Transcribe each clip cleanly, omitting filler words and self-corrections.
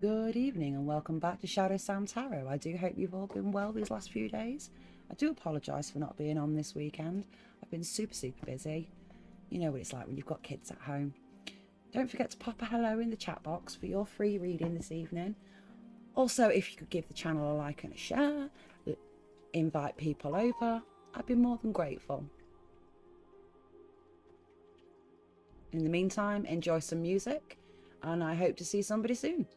Good evening and welcome back to Shadow Sam Tarot. I do hope you've all been well these last few days. I do apologise for not being on this weekend. I've been super busy. You know what it's like when you've got kids at home. Don't forget to pop a hello in the chat box for your free reading this evening. Also, if you could give the channel a like and a share, invite people over, I'd be more than grateful. In the meantime, enjoy some music and I hope to see somebody soon.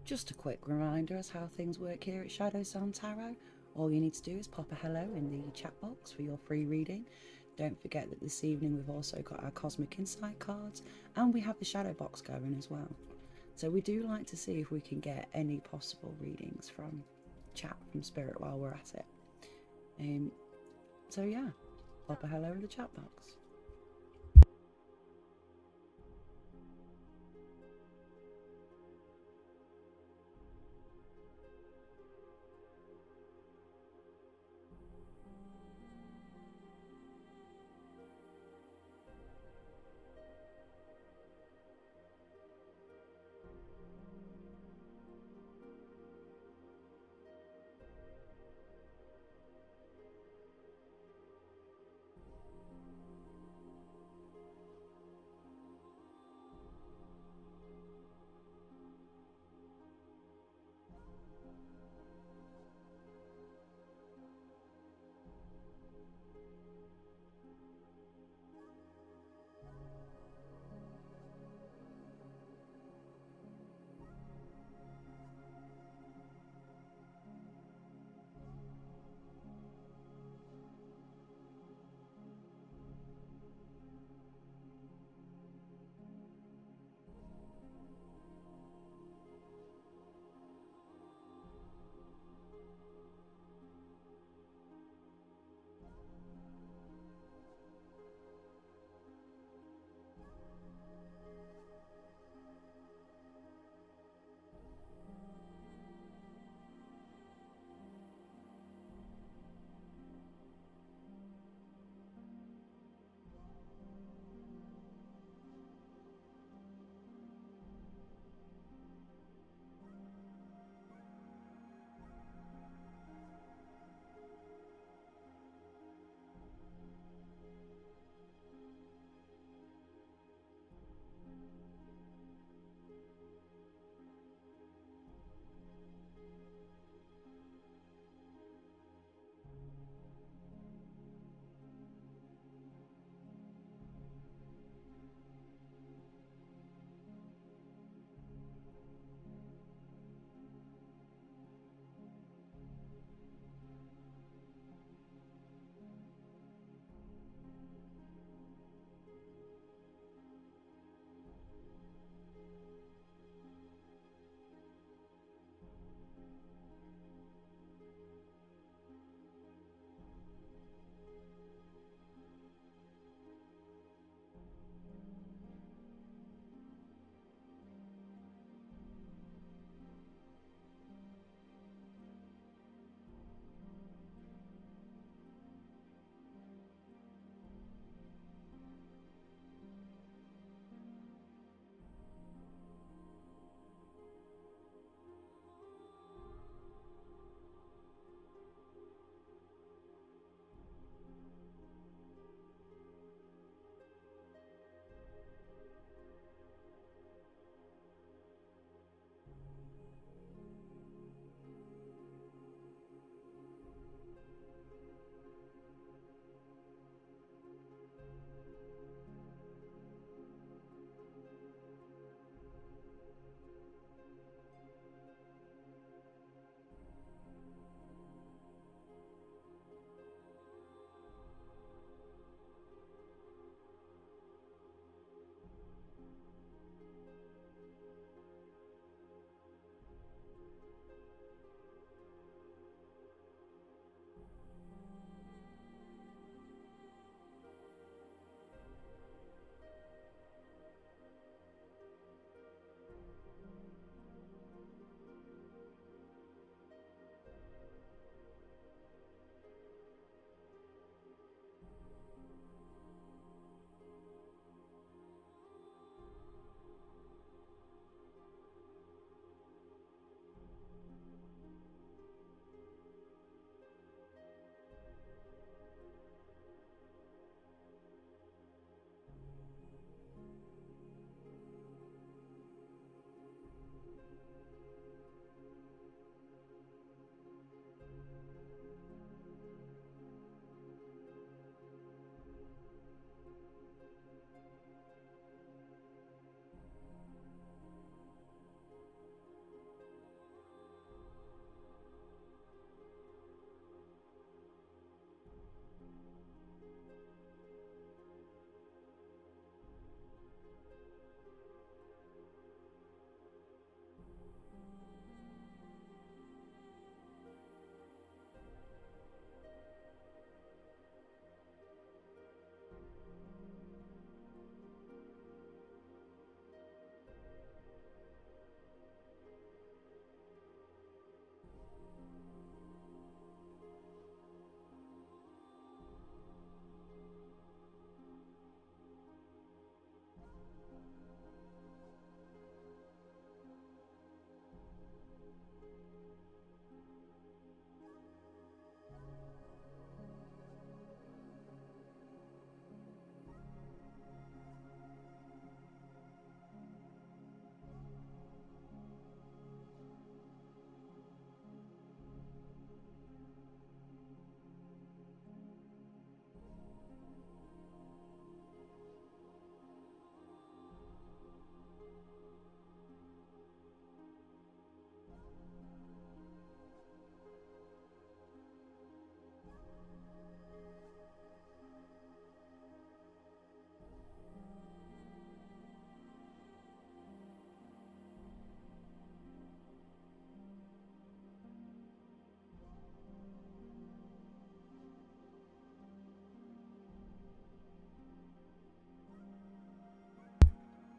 Just a quick reminder as how things work here at Shadow Sam Tarot. All you need to do is pop a hello in the chat box for your free reading. Don't forget that this evening we've also got our Cosmic Insight cards and we have the shadow box going as well. So we do like to see if we can get any possible readings from chat, from Spirit while we're at it. So yeah, pop a hello in the chat box.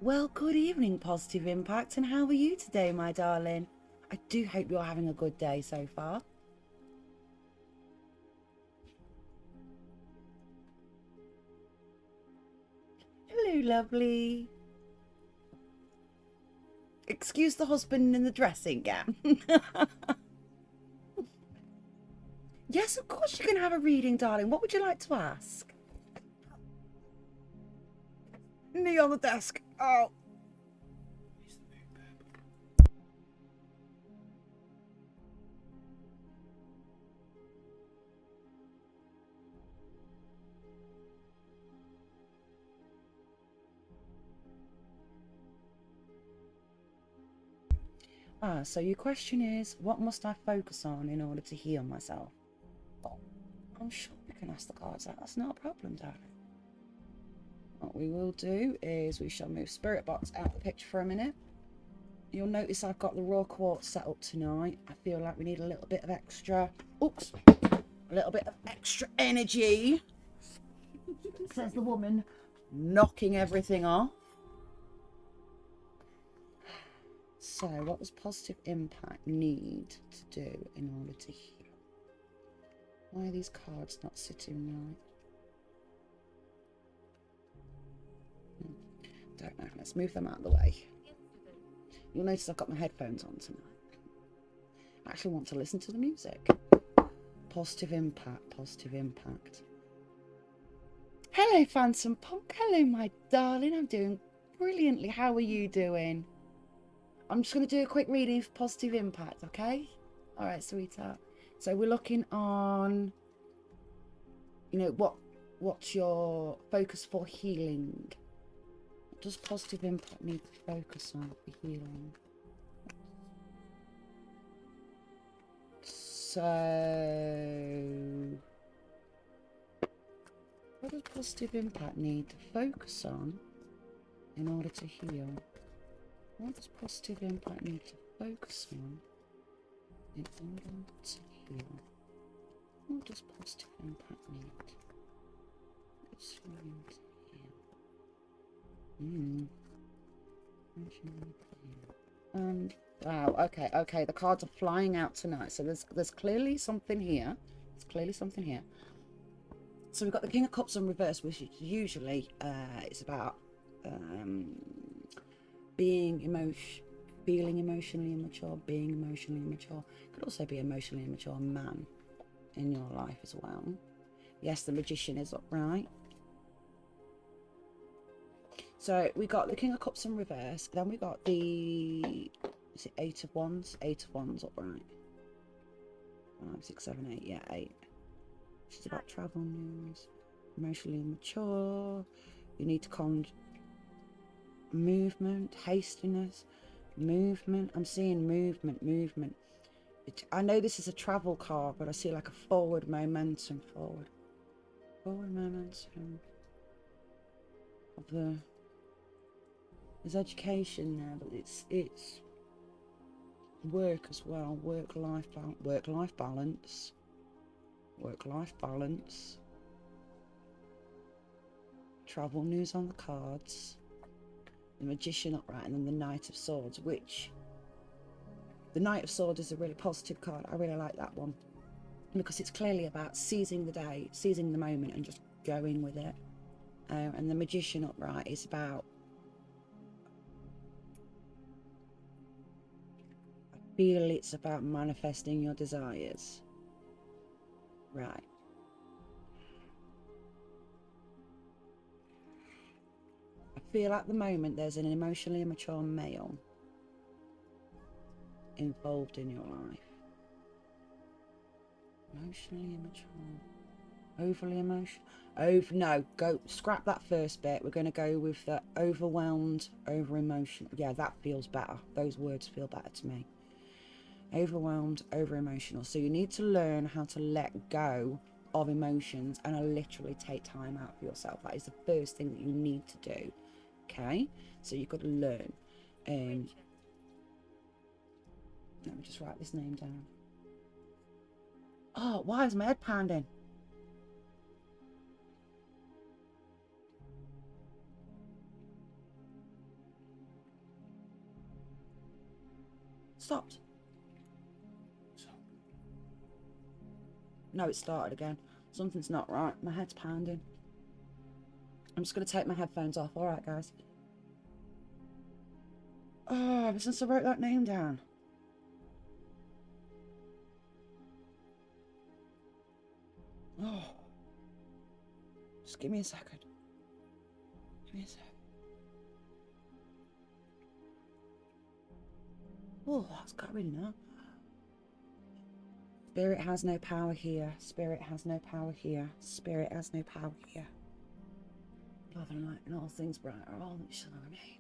Well, good evening, Positive Impact, and how are you today, my darling? I do hope you're having a good day so far. Hello, lovely. Excuse the husband in the dressing gown. Yes, of course you can have a reading, darling. What would you like to ask? Knee on the desk. Oh. So your question is, what must I focus on in order to heal myself? Oh, I'm sure we can ask the cards that. That's not a problem, darling. What we will do is we shall move Spirit Box out of the picture for a minute. You'll notice I've got the raw quartz set up tonight. I feel like we need a little bit of extra, a little bit of extra energy, says the woman, knocking everything off. So what does Positive Impact need to do in order to heal? Why are these cards not sitting right? Don't know. Let's move them out of the way. You'll notice I've got my headphones on tonight. I actually want to listen to the music. Positive Impact, Positive Impact. Hello, Phantom Punk. Hello, my darling. I'm doing brilliantly. How are you doing? I'm just going to do a quick reading for Positive Impact, okay? All right, sweetheart. So we're looking on, you know, what's your focus for healing? What does Positive Impact need to focus on for healing? So, what does Positive Impact need to focus on in order to heal? What does Positive Impact need to focus on in order to heal? What does Positive Impact need? It's going to heal. And wow, okay, the cards are flying out tonight. So there's clearly something here. There's clearly something here. So we've got the King of Cups in reverse, which is usually it's about feeling emotionally immature, being emotionally immature. Could also be emotionally immature man in your life as well. Yes, the Magician is upright. So we got the King of Cups in reverse. Then we got the, is it 8 of Wands? 8 of Wands upright. 5, 6, 7, 8. Yeah, 8. It's about travel news. Emotionally immature. You need to movement, hastiness, movement. I'm seeing movement. I know this is a travel card, but I see like a forward momentum. Forward momentum. There's education there, but it's work as well. Work-life balance. Travel news on the cards. The Magician upright, and then the Knight of Swords, which the Knight of Swords is a really positive card. I really like that one because it's clearly about seizing the day, seizing the moment, and just going with it. And the Magician upright is about, I feel it's about manifesting your desires. Right. I feel at the moment there's an emotionally immature male involved in your life. Emotionally immature. Overly emotional. No, go scrap that first bit. We're going to go with the overwhelmed, over emotional. Yeah, that feels better. Those words feel better to me. Overwhelmed, over emotional. So you need to learn how to let go of emotions and literally take time out for yourself. That is the first thing that you need to do. Okay, so you've got to learn. Let me just write this name down. Oh, why is my head pounding? stopped. No, it started again. Something's not right. My head's pounding. I'm just going to take my headphones off. All right, guys. Oh, ever since I wrote that name down. Oh. Just give me a second. Give me a second. Oh, that's going now. Spirit has no power here. Spirit has no power here. Spirit has no power here. Love and light and all things bright are all that shall remain.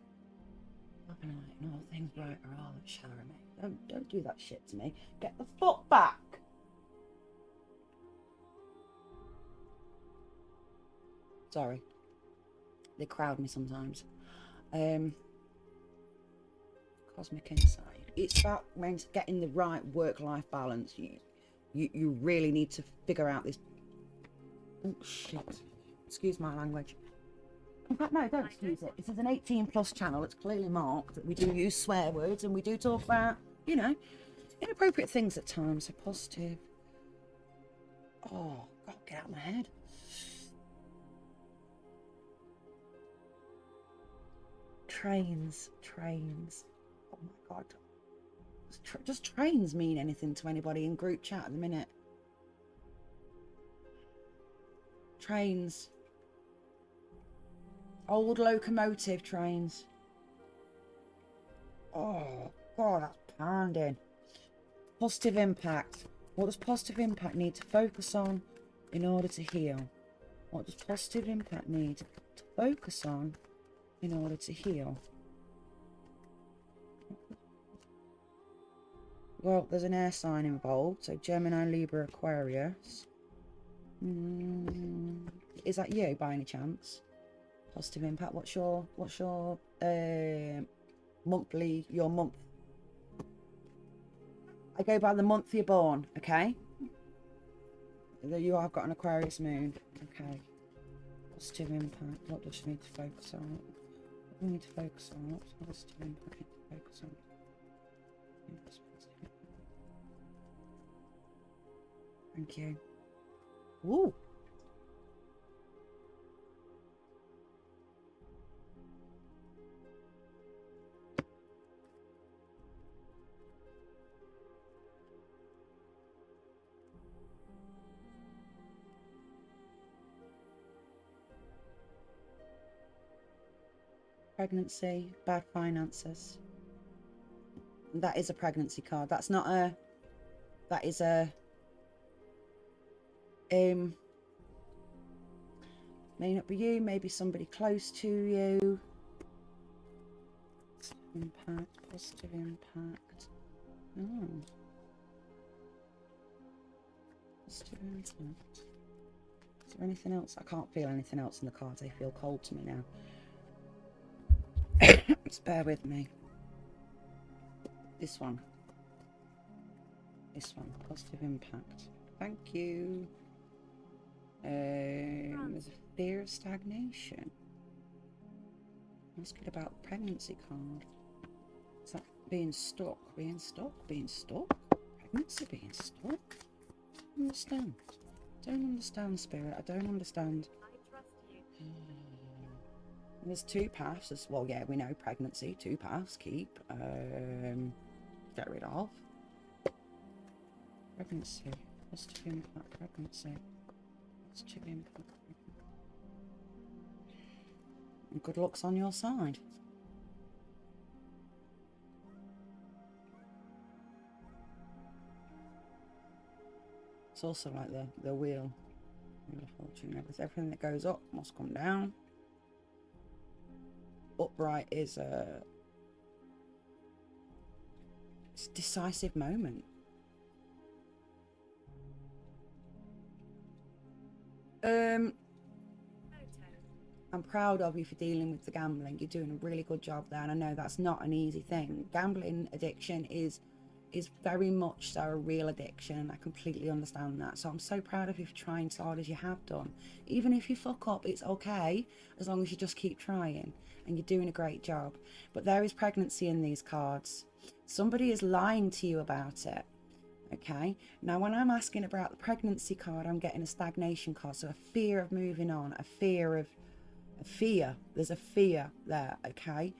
Love and light and all things bright are all that shall remain. Don't do that shit to me. Get the fuck back. Sorry. They crowd me sometimes. Cosmic insight. It's about getting the right work-life balance. You really need to figure out this. Oh shit! Excuse my language. In fact, no, don't excuse it. This is an 18+ channel. It's clearly marked that we do use swear words and we do talk about, you know, inappropriate things at times. So positive. Oh God, get out of my head. Trains. Oh my God. Does trains mean anything to anybody in group chat at the minute? Trains. Old locomotive trains. Oh God, that's pounding. Positive impact. What does positive impact need to focus on in order to heal? What does positive impact need to focus on in order to heal? Well, there's an air sign involved, so Gemini, Libra, Aquarius. Is that you by any chance? Positive impact. What's your monthly, your month? I go by the month you're born, okay? You have got an Aquarius moon, okay. Positive impact. What does she need to focus on? What do we need to focus on? What's positive impact need to focus on? Thank you. Woo! Pregnancy, bad finances. That is a pregnancy card. That's not a... That is a... May not be you, maybe somebody close to you. Positive impact. Oh. Positive impact. Is there anything else? I can't feel anything else in the cards. They feel cold to me now. Just bear with me. This one. This one. Positive impact. Thank you. There's a fear of stagnation. Ask it about the pregnancy card. Is that being stuck? Being stuck? Being stuck? Pregnancy being stuck? I don't understand. Don't understand, Spirit. I don't understand. I trust you. There's two paths. Well, yeah, we know pregnancy. Two paths. Keep. Get rid of. Pregnancy. Positive impact. Pregnancy. Positive impact. And good luck's on your side. It's also like the wheel of fortune. Everything that goes up must come down. Upright is a decisive moment. I'm proud of you for dealing with the gambling. You're doing a really good job there, and I know that's not an easy thing. Gambling addiction is is very much so a real addiction. I completely understand that. So I'm so proud of you for trying as hard as you have done. Even if you fuck up, it's okay, as long as you just keep trying, and you're doing a great job. But there is pregnancy in these cards. Somebody is lying to you about it. Okay, now when I'm asking about the pregnancy card, I'm getting a stagnation card. So a fear of moving on, a fear. There's a fear there, okay?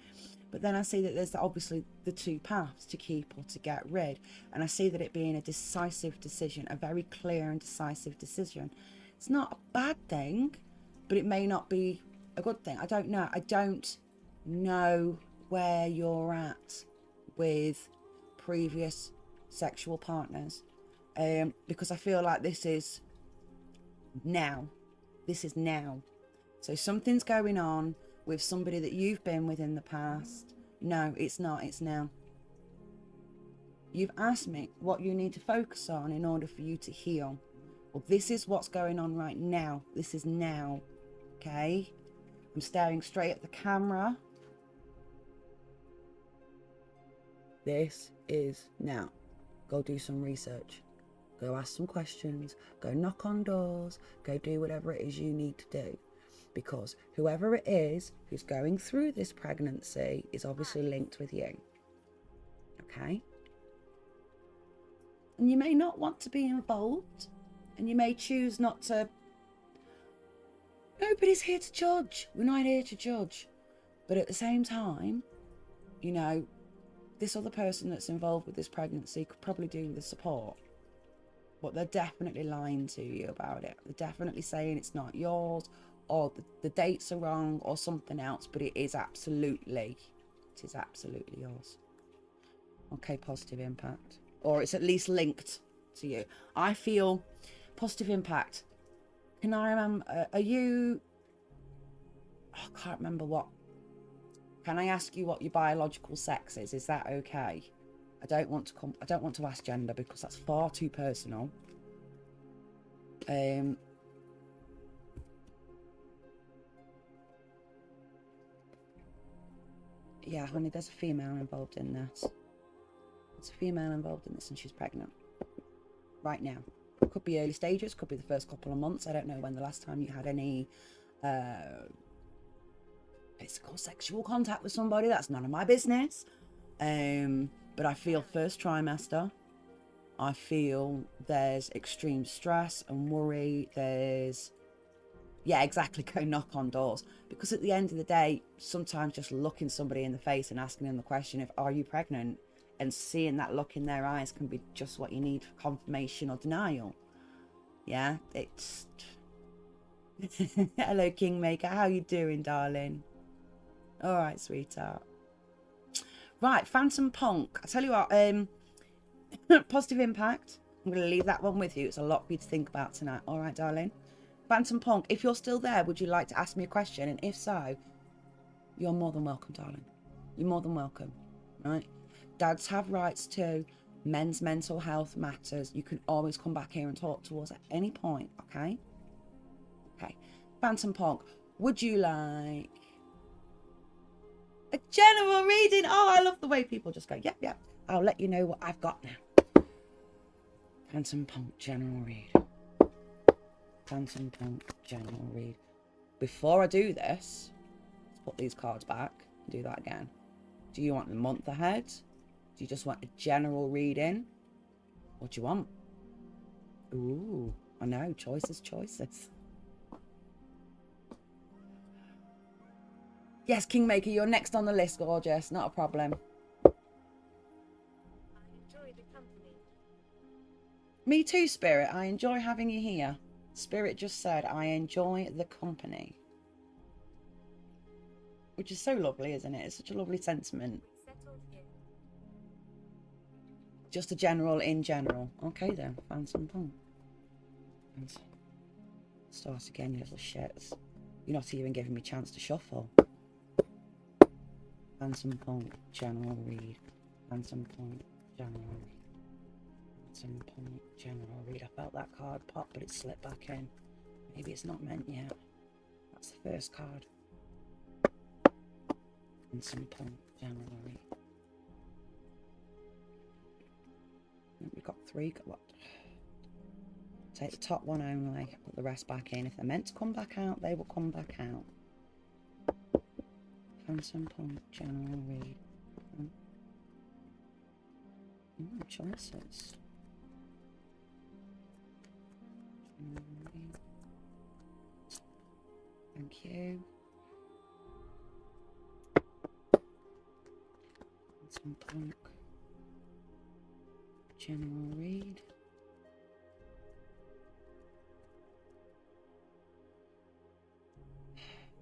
But then I see that there's obviously the two paths, to keep or to get rid. And I see that it being a decisive decision, a very clear and decisive decision. It's not a bad thing, but it may not be a good thing. I don't know. I don't know where you're at with previous sexual partners, because I feel like this is now. So something's going on with somebody that you've been with in the past. No, it's not, it's now. You've asked me what you need to focus on in order for you to heal. Well, this is what's going on right now. This is now, okay? I'm staring straight at the camera. This is now. Go do some research. Go ask some questions. Go knock on doors. Go do whatever it is you need to do. Because whoever it is who's going through this pregnancy is obviously linked with you. Okay? And you may not want to be involved. And you may choose not to. Nobody's here to judge. We're not here to judge. But at the same time, you know, this other person that's involved with this pregnancy could probably do with the support. But they're definitely lying to you about it. They're definitely saying it's not yours, or the dates are wrong, or something else. But it is absolutely yours. Okay, positive impact. Or it's at least linked to you. I feel positive impact. Can I remember, are you, I can't remember what. Can I ask you what your biological sex is? Is that okay? I don't want to ask gender because that's far too personal. Yeah, honey, there's a female involved in this. There's a female involved in this and she's pregnant. Right now. Could be early stages, could be the first couple of months. I don't know when the last time you had any physical sexual contact with somebody. That's none of my business. But I feel first trimester. I feel there's extreme stress and worry. There's, yeah, exactly, go knock on doors. Because at the end of the day, sometimes just looking somebody in the face and asking them the question of, are you pregnant? And seeing that look in their eyes can be just what you need for confirmation or denial. Yeah, it's... Hello, Kingmaker. How you doing, darling? All right, sweetheart. Right, Phantom Punk. I tell you what, positive impact. I'm going to leave that one with you. It's a lot for you to think about tonight. All right, darling? Phantom Punk, if you're still there, would you like to ask me a question? And if so, you're more than welcome, darling. You're more than welcome, right? Dads have rights too. Men's mental health matters. You can always come back here and talk to us at any point, okay? Okay. Phantom Punk, would you like a general reading? Oh, I love the way people just go, yep, yep. I'll let you know what I've got now. Phantom Punk, general read. Phantom Punk, general read. Before I do this, let's put these cards back and do that again. Do you want the month ahead? Do you just want a general reading? What do you want? Ooh, I know, choices. Yes, Kingmaker, you're next on the list, gorgeous. Not a problem. I enjoy the company. Me too, Spirit. I enjoy having you here. Spirit just said, I enjoy the company. Which is so lovely, isn't it? It's such a lovely sentiment. Settled in. Just a general in general. Okay then, Phantom Punk. And start again, you little shits. You're not even giving me a chance to shuffle. Phantom Punk, general read. Phantom Punk, general read. Phantom Punk, general read. I felt that card pop, but it slipped back in. Maybe it's not meant yet. That's the first card. Phantom Punk, general read. we've got 3. What? Take the top one only, put the rest back in. If they're meant to come back out, they will come back out. Phantom Punk, General Read. Choices. Thank you. Phantom Punk, General Read.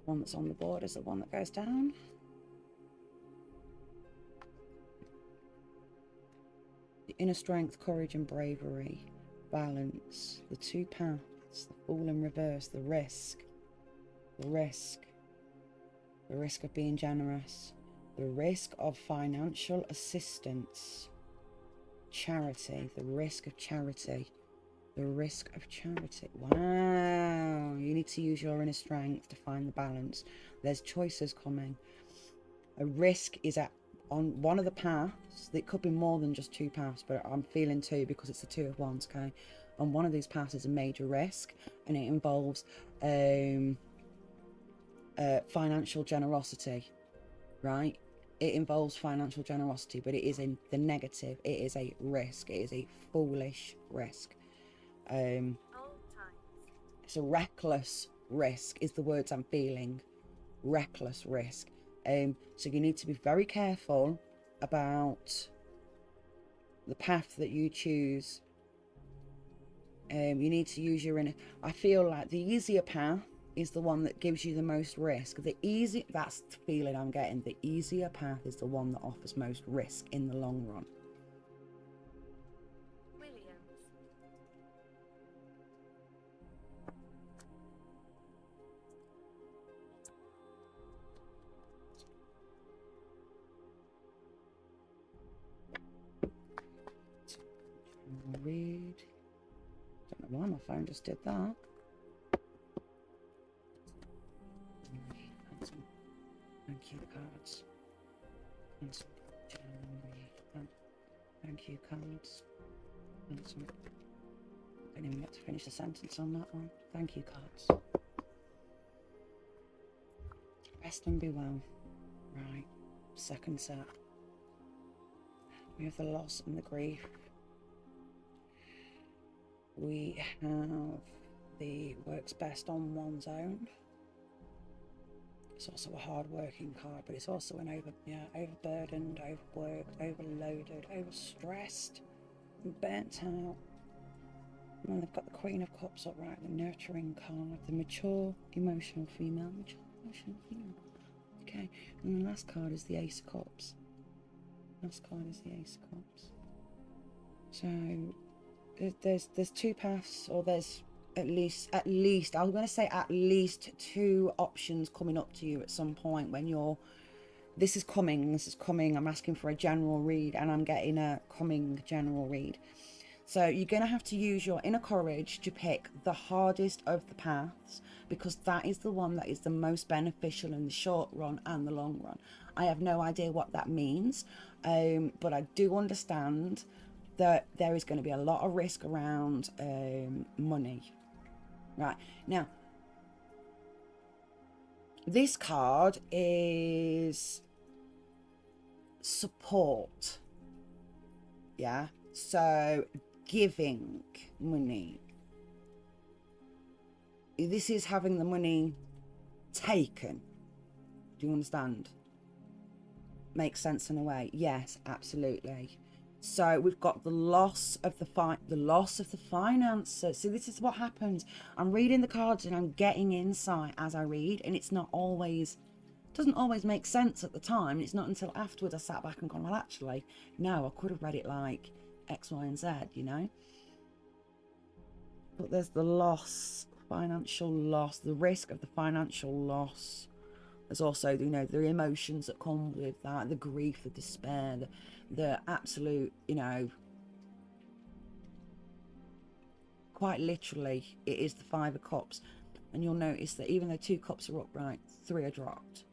One that's on the board is the one that goes down. The inner strength, courage and bravery, balance, the 2 paths, the fool in reverse, the risk of being generous, the risk of financial assistance, charity, the risk of charity, the risk of charity. Wow, you need to use your inner strength to find the balance. There's choices coming. A risk is on one of the paths. It could be more than just 2 paths, but I'm feeling 2 because it's the 2 of wands, okay? And one of these paths is a major risk, and it involves financial generosity, right? It involves financial generosity, but it is in the negative. It is a risk. It is a foolish risk. It's a reckless risk is the words I'm feeling. Reckless risk. So you need to be very careful about the path that you choose. You need to use your inner. I feel like the easier path is the one that gives you the most risk. That's the feeling I'm getting. The easier path is the one that offers most risk in the long run. Read. Don't know why my phone just did that. Thank you, cards. Thank you, cards. I didn't even get to finish the sentence on that one. Thank you, cards. Rest and be well. Right. Second set. We have the loss and the grief. We have the works best on one's own. It's also a hard-working card, but it's also an overburdened, overworked, overloaded, overstressed, and burnt out. And then they've got the Queen of Cups upright, the nurturing card, the mature, emotional female. Okay, and the last card is the Ace of Cups. Last card is the Ace of Cups. So there's 2 paths, or there's at least I was going to say at least 2 options coming up to you at some point when you're this is coming, I'm asking for a general read, and I'm getting a coming general read. So you're going to have to use your inner courage to pick the hardest of the paths, because that is the one that is the most beneficial in the short run and the long run. I have no idea what that means, but I do understand that there is going to be a lot of risk around money. Right, now, this card is support. Yeah, so giving money. This is having the money taken. Do you understand? Makes sense in a way. Yes, absolutely. So we've got the loss of the finances. So this is what happens. I'm reading the cards and I'm getting insight as I read, and it's not always, doesn't always make sense at the time. It's not until afterwards I sat back and gone, well, actually, no, I could have read it like X, Y, and Z, you know. But there's the loss, financial loss, the risk of the financial loss. There's also, you know, the emotions that come with that, the grief, the despair, the absolute, you know, quite literally, it is the 5 of Cups. And you'll notice that even though 2 cups are upright, 3 are dropped.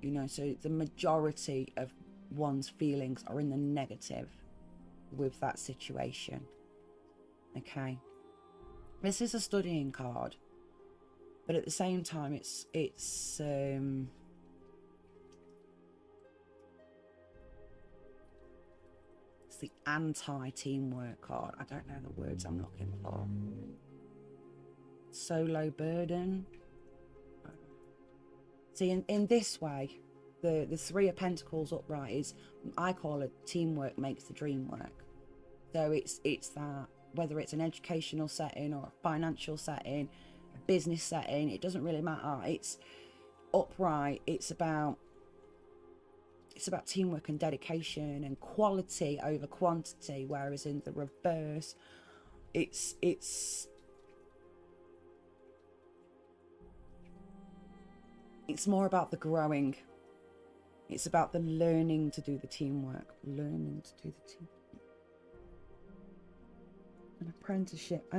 You know, so the majority of one's feelings are in the negative. with that situation. Okay, this is a studying card, but at the same time it's the anti-teamwork card. I don't know the words I'm looking for. Solo burden. See, in this way, the Three of Pentacles upright is, I call it teamwork makes the dream work. So it's that, whether it's an educational setting or a financial setting, a business setting, it doesn't really matter. It's upright. It's about teamwork and dedication and quality over quantity, whereas in the reverse, it's more about the growing. It's about the learning to do the teamwork. Learning to do the team. An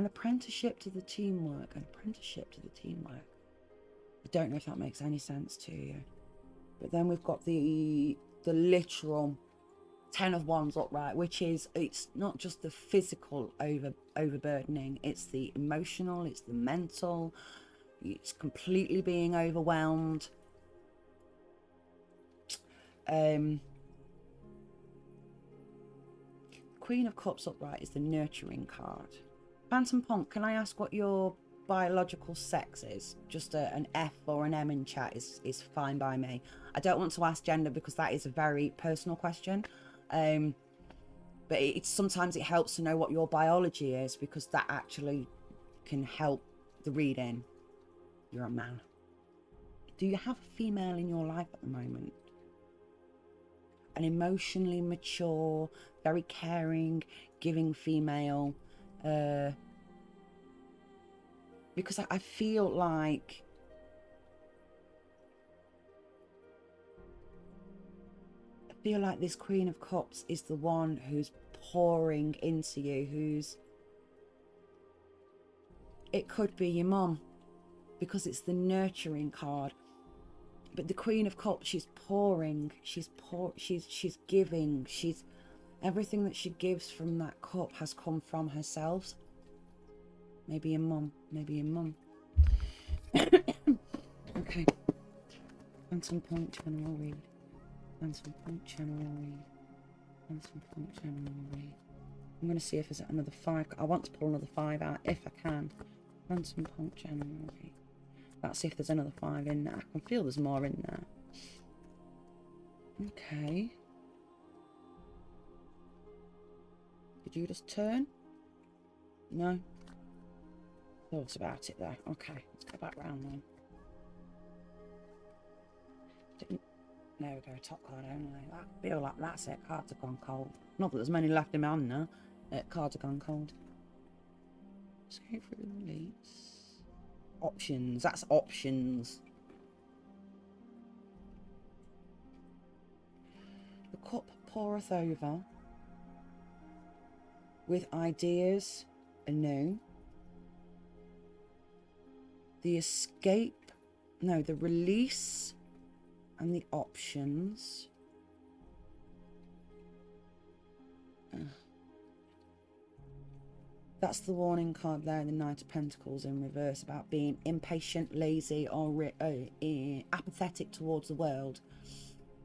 apprenticeship to the teamwork. An apprenticeship to the teamwork. I don't know if that makes any sense to you. But then we've got the literal Ten of Wands upright, which is, it's not just the physical overburdening, it's the emotional, it's the mental, it's completely being overwhelmed. Queen of Cups upright is the nurturing card. Phantom Punk, can I ask what your biological sex is? Just an F or an M in chat is fine by me. I don't want to ask gender because that is a very personal question. But sometimes it helps to know what your biology is, because that actually can help the reading. You're a man. Do you have a female in your life at the moment? An emotionally mature, very caring, giving female. Because I feel like this Queen of Cups is the one who's pouring into you, it could be your mum, because it's the nurturing card. But the Queen of Cups, she's pouring, she's giving, everything that she gives from that cup has come from herself. Maybe your mum, Okay. Phantom Point general read. Phantom Point general read. Phantom Point general read. I'm going to see if there's another 5. I want to pull another 5 out if I can. Phantom Point general read. Let's see if there's another 5 in there. I can feel there's more in there. Okay. Did you just turn? No. Thought about it there. Okay, let's go back round then. There we go, top card only. I feel like that's it. Cards have gone cold. Not that there's many left in my hand now. Cards have gone cold. Escape through the release. Options. That's options. The cup poureth over with ideas anew. The escape, no, the release and the options. That's the warning card there, the Knight of Pentacles in reverse, about being impatient, lazy, or apathetic towards the world.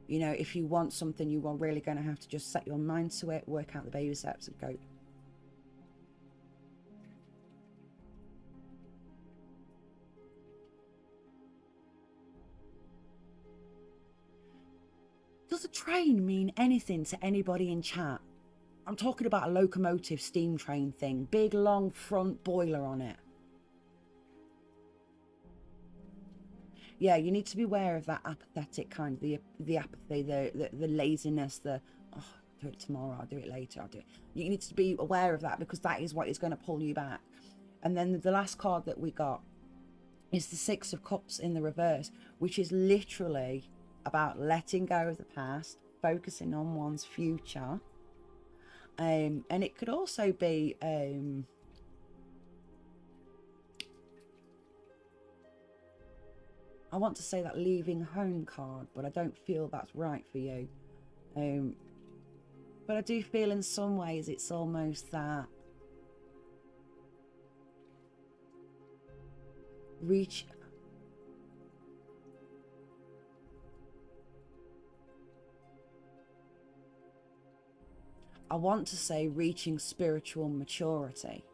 You know, if you want something, you are really going to have to just set your mind to it, work out the baby steps and go. Does a train mean anything to anybody in chat? I'm talking about a locomotive steam train thing. Big, long front boiler on it. Yeah, you need to be aware of that apathetic kind, the apathy, the laziness, the, oh, I'll do it tomorrow, I'll do it later, I'll do it. You need to be aware of that, because that is what is going to pull you back. And then the last card that we got is the Six of Cups in the reverse, which is literally about letting go of the past, focusing on one's future. And it could also be I want to say that leaving home card, but I don't feel that's right for you. But I do feel in some ways it's almost that reach. I want to say reaching spiritual maturity.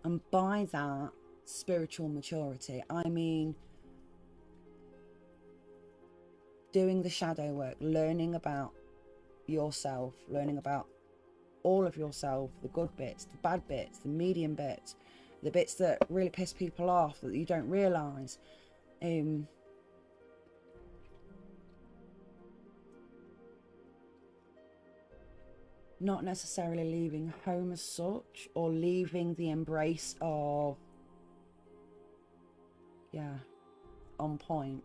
And by that spiritual maturity, I mean doing the shadow work, learning about yourself, learning about all of yourself, the good bits, the bad bits, the medium bits, the bits that really piss people off that you don't realise. Not necessarily leaving home as such, or leaving the embrace of, yeah, on point.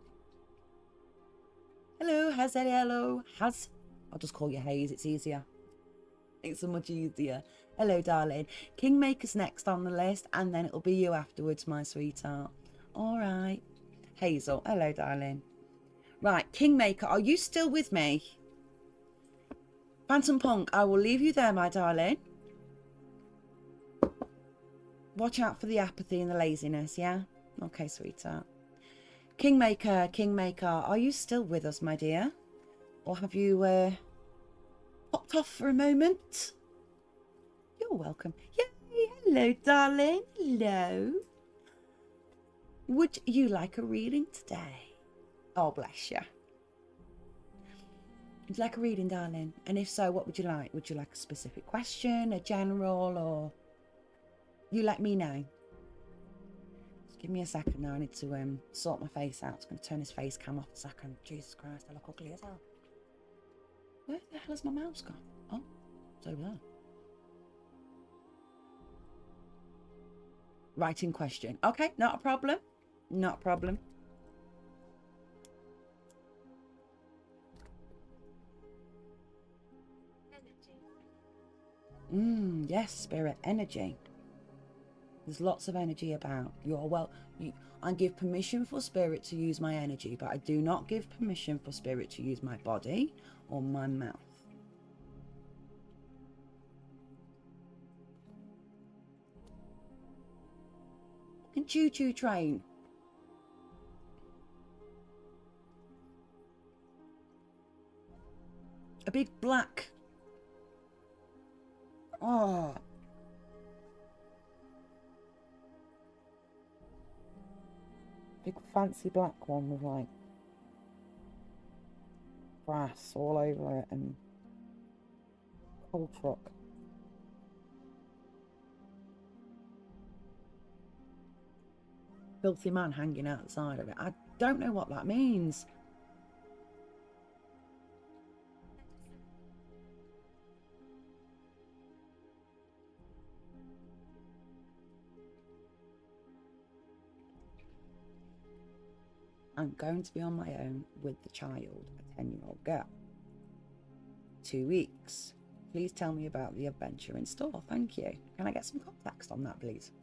Hello, hello. I'll just call you Hayes, it's easier. It's so much easier. Hello, darling. Kingmaker's next on the list, and then it'll be you afterwards, my sweetheart. All right. Hazel, hello, darling. Right, Kingmaker, are you still with me? Phantom Punk, I will leave you there, my darling. Watch out for the apathy and the laziness, yeah? Okay, sweetheart. Kingmaker, are you still with us, my dear? Or have you popped off for a moment? You're welcome. Yay, hello, darling. Hello. Would you like a reading today? Oh, bless you. Would you like a reading, darling? And if so, what would you like? Would you like a specific question, a general, or... You let me know. Just give me a second now. I need to sort my face out. I'm going to turn this face cam off a second. Jesus Christ, I look ugly as hell. Where the hell has my mouse gone? Oh, it's over there. Writing question. Okay, not a problem. Not a problem. Yes, spirit energy. There's lots of energy about. I give permission for spirit to use my energy, but I do not give permission for spirit to use my body or my mouth. And choo-choo train. A big black. Oh. Big fancy black one with like brass all over it and coal truck. Filthy man hanging outside of it. I don't know what that means. I'm going to be on my own with the child, a 10-year-old girl. 2 weeks. Please tell me about the adventure in store. Thank you. Can I get some context on that, please?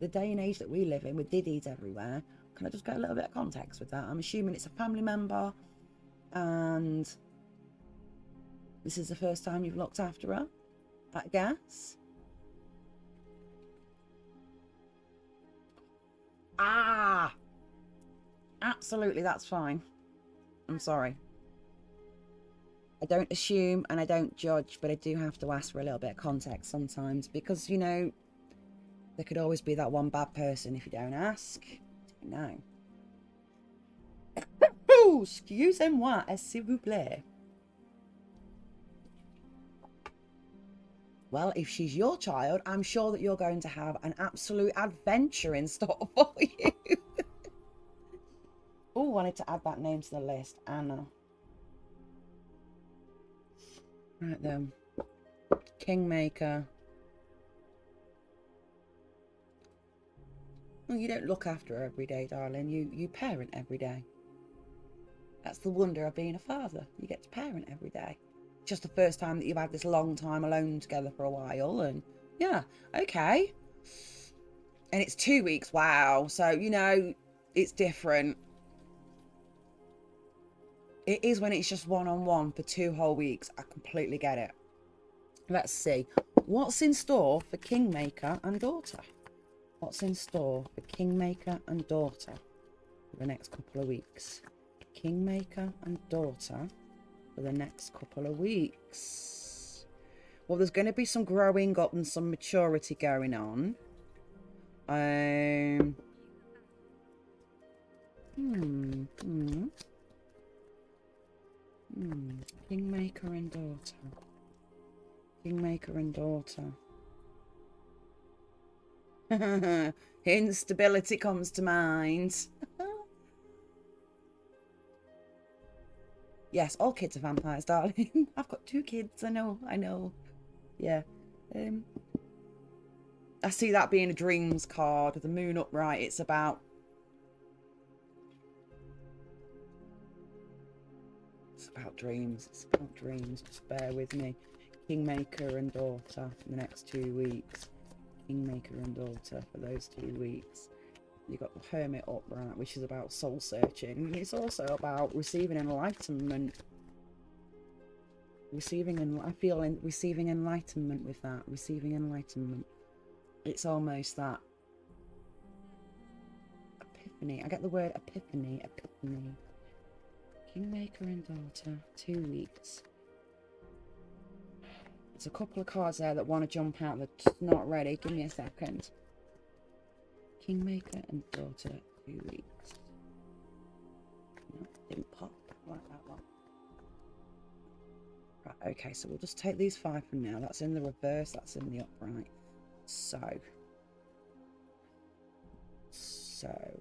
The day and age that we live in with diddies everywhere. Can I just get a little bit of context with that? I'm assuming it's a family member and this is the first time you've looked after her, I guess. Ah! Absolutely, that's fine. I'm sorry. I don't assume and I don't judge, but I do have to ask for a little bit of context sometimes because, you know, there could always be that one bad person if you don't ask. No. Excusez-moi, s'il vous plaît. Well, if she's your child, I'm sure that you're going to have an absolute adventure in store for you. Oh, wanted to add that name to the list. Anna. Right then. Kingmaker. Well, you don't look after her every day, darling. You parent every day. That's the wonder of being a father. You get to parent every day. Just the first time that you've had this long time alone together for a while. And yeah, okay. And it's 2 weeks. Wow. So, you know, it's different. It is when it's just one-on-one for 2 whole weeks. I completely get it. Let's see. What's in store for Kingmaker and Daughter? What's in store for Kingmaker and Daughter for the next couple of weeks? Kingmaker and Daughter for the next couple of weeks. Well, there's going to be some growing up and some maturity going on. Kingmaker and Daughter. Kingmaker and Daughter. Instability comes to mind. Yes, all kids are vampires, darling. I've got 2 kids. I know. Yeah. I see that being a dreams card. The moon upright. It's about... It's about dreams. It's about dreams. Just bear with me. Kingmaker and Daughter for the next 2 weeks. Kingmaker and Daughter for those 2 weeks. You've got the Hermit upright, which is about soul searching. It's also about receiving enlightenment. I feel receiving enlightenment with that. Receiving enlightenment. It's almost that epiphany. I get the word epiphany. Epiphany. Kingmaker and Daughter, 2 weeks. There's a couple of cards there that want to jump out that's not ready. Give me a second. Kingmaker and Daughter, 2 weeks. No, didn't pop. I like that one. Right, okay, so we'll just take these 5 for now. That's in the reverse, that's in the upright. So,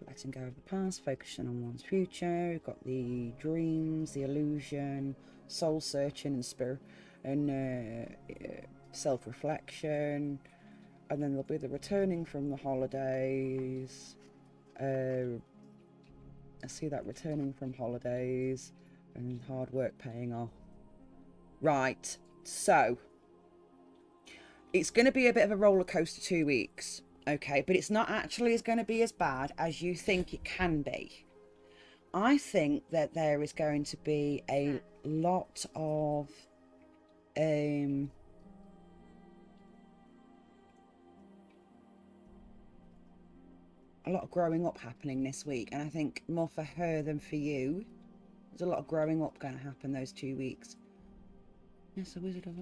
letting go of the past, focusing on one's future. We've got the dreams, the illusion, soul searching and spirit, and self-reflection. And then there'll be the returning from the holidays. I see that returning from holidays and hard work paying off. Right, so it's going to be a bit of a roller coaster 2 weeks, okay? But it's not actually going to be as bad as you think it can be. I think that there is going to be a lot of growing up happening this week, and I think more for her than for you. There's a lot of growing up going to happen those 2 weeks. Yes, the Wizard of...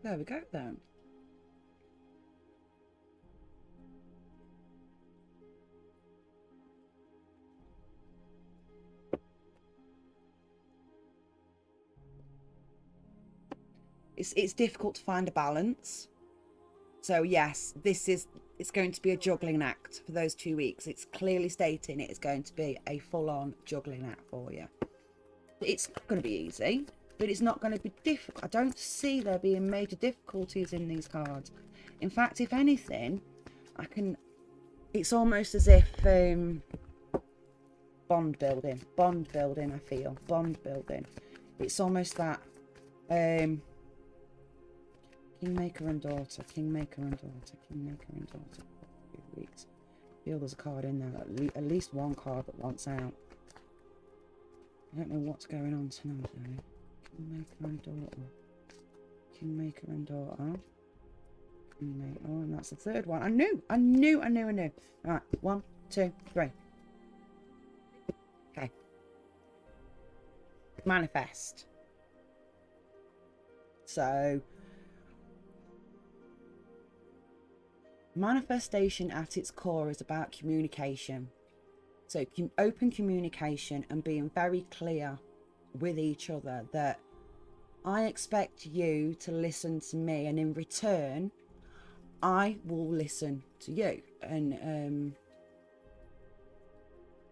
There we go then. It's difficult to find a balance. So yes, it's going to be a juggling act for those 2 weeks. It's clearly stating it is going to be a full-on juggling act for you. It's not going to be easy, but it's not going to be difficult. I don't see there being major difficulties in these cards. In fact, if anything, it's almost as if bond building, I feel. Bond building. It's almost that Kingmaker and Daughter, Kingmaker and Daughter, Kingmaker and Daughter. 2 weeks. I feel there's a card in there, at least one card that wants out. I don't know what's going on tonight, though. Kingmaker and Daughter. Kingmaker and Daughter. Kingmaker. Oh, and that's the 3rd one. I knew. Right, 1, 2, 3. Okay. Manifest. So... manifestation at its core is about communication. So open communication and being very clear with each other that I expect you to listen to me, and in return I will listen to you. And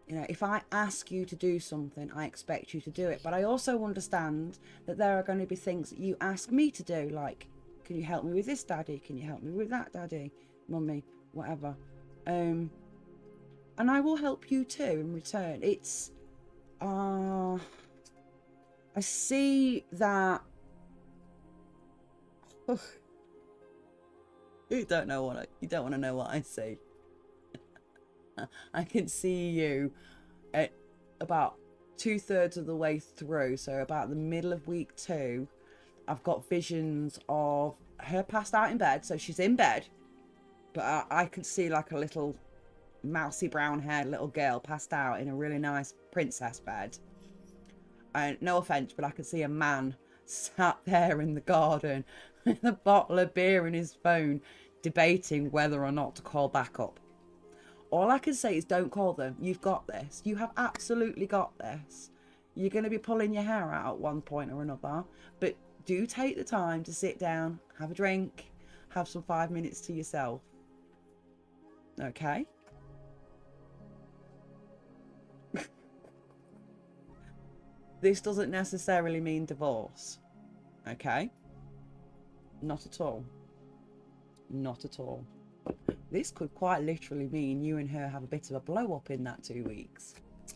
you know, if I ask you to do something, I expect you to do it. But I also understand that there are going to be things that you ask me to do, like, can you help me with this, Daddy? Can you help me with that, Daddy? Mummy, whatever. And I will help you too in return. It's I see that You don't want to know what I see. I can see you at about 2/3 of the way through, so about the middle of week 2. I've got visions of her passed out in bed, so she's in bed, but I could see like a little mousy brown haired little girl passed out in a really nice princess bed. And no offense, but I could see a man sat there in the garden with a bottle of beer and his phone, debating whether or not to call back up. All I can say is don't call them. You've got this. You have absolutely got this. You're going to be pulling your hair out at one point or another, but do take the time to sit down, have a drink, have some 5 minutes to yourself. Okay? This doesn't necessarily mean divorce. Okay? Not at all. Not at all. This could quite literally mean you and her have a bit of a blow up in that 2 weeks.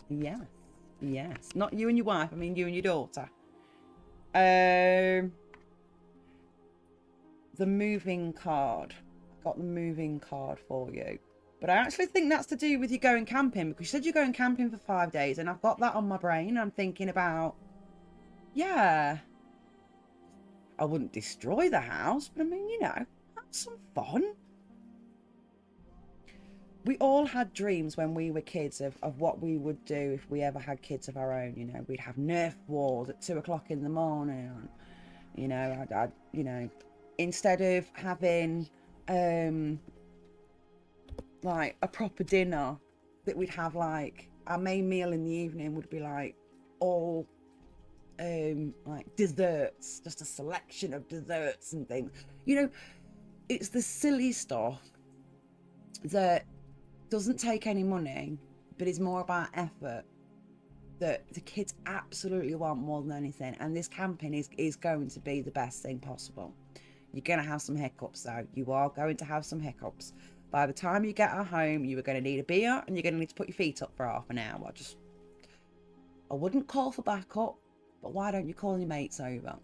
Yeah. Yes. Not you and your wife, I mean you and your daughter. The moving card. I got the moving card for you. But I actually think that's to do with you going camping, because you said you're going camping for 5 days, and I've got that on my brain. I'm thinking about, yeah, I wouldn't destroy the house, but I mean, you know, have some fun. We all had dreams when we were kids of what we would do if we ever had kids of our own. You know, we'd have Nerf wars at 2 o'clock in the morning. And, you know, I'd you know, instead of having like a proper dinner, that we'd have like our main meal in the evening would be like all like desserts, just a selection of desserts and things. You know, it's the silly stuff that doesn't take any money, but is more about effort, that the kids absolutely want more than anything. And this camping is going to be the best thing possible. You're going to have some hiccups though. You are going to have some hiccups. By the time you get at home, you are going to need a beer and you're going to need to put your feet up for half an hour. I wouldn't call for backup, but why don't you call your mates over?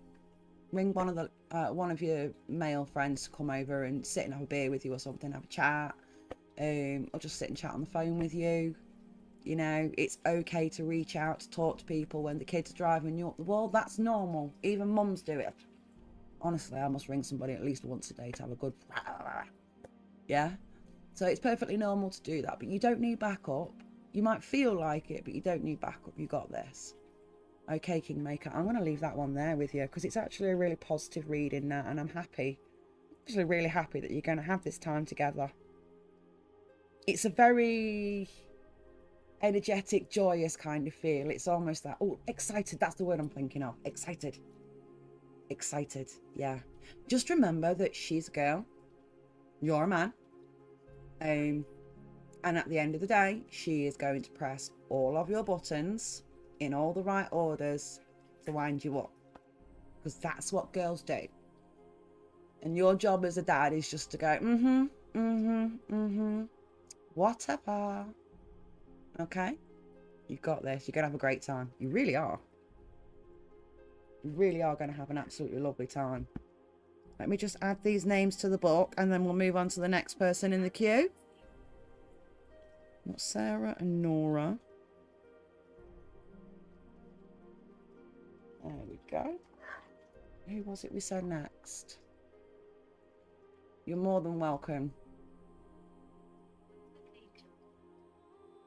Ring one of your male friends to come over and sit and have a beer with you or something, have a chat. Or just sit and chat on the phone with you. You know, it's okay to reach out, to talk to people when the kids are driving you up the wall. That's normal. Even mums do it. Honestly, I must ring somebody at least once a day to have a good... Yeah? So it's perfectly normal to do that, but you don't need backup. You might feel like it, but you don't need backup. You got this. Okay, Kingmaker, I'm going to leave that one there with you, because it's actually a really positive reading now, and I'm happy. I'm actually really happy that you're going to have this time together. It's a very energetic, joyous kind of feel. It's almost that, oh, excited. That's the word I'm thinking of. Excited. Excited. Yeah. Just remember that she's a girl. You're a man. And at the end of the day, she is going to press all of your buttons in all the right orders to wind you up. Because that's what girls do. And your job as a dad is just to go, whatever. Okay? You've got this. You're going to have a great time. You really are. You really are going to have an absolutely lovely time. Let me just add these names to the book and then we'll move on to the next person in the queue. Got Sarah and Nora. There we go. Who was it we said next? You're more than welcome.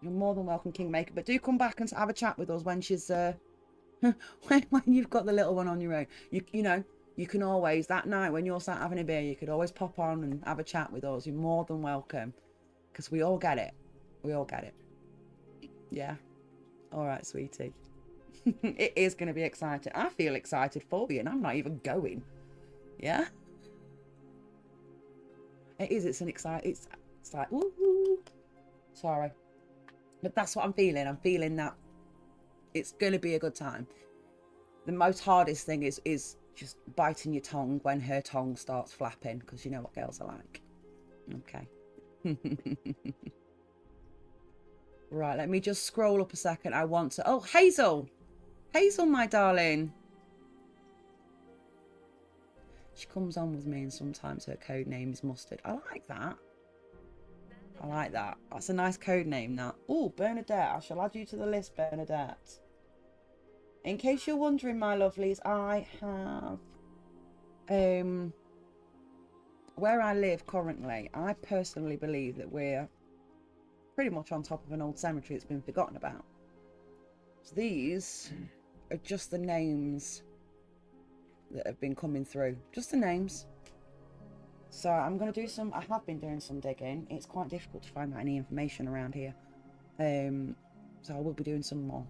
You're more than welcome, Kingmaker. But do come back and have a chat with us when she's when you've got the little one on your own. You know, you can always, that night when you're sat having a beer, you could always pop on and have a chat with us. You're more than welcome. Because we all get it. We all get it. Yeah. All right, sweetie. It is going to be exciting. I feel excited for you and I'm not even going. Yeah? It is. It's an exciting... It's like, woo-hoo. Sorry. But that's what I'm feeling. I'm feeling that it's going to be a good time. The most hardest thing is just biting your tongue when her tongue starts flapping, because you know what girls are like. Okay. Right, let me just scroll up a second. I want to... Oh, Hazel! Hazel, my darling. She comes on with me and sometimes her code name is Mustard. I like that. I like that. That's a nice code name, that. Oh, Bernadette. I shall add you to the list, Bernadette. In case you're wondering, my lovelies, I have... where I live currently, I personally believe that we're pretty much on top of an old cemetery that's been forgotten about. So these are just the names that have been coming through. Just the names. So I'm going to do some... I have been doing some digging. It's quite difficult to find out any information around here. So I will be doing some more.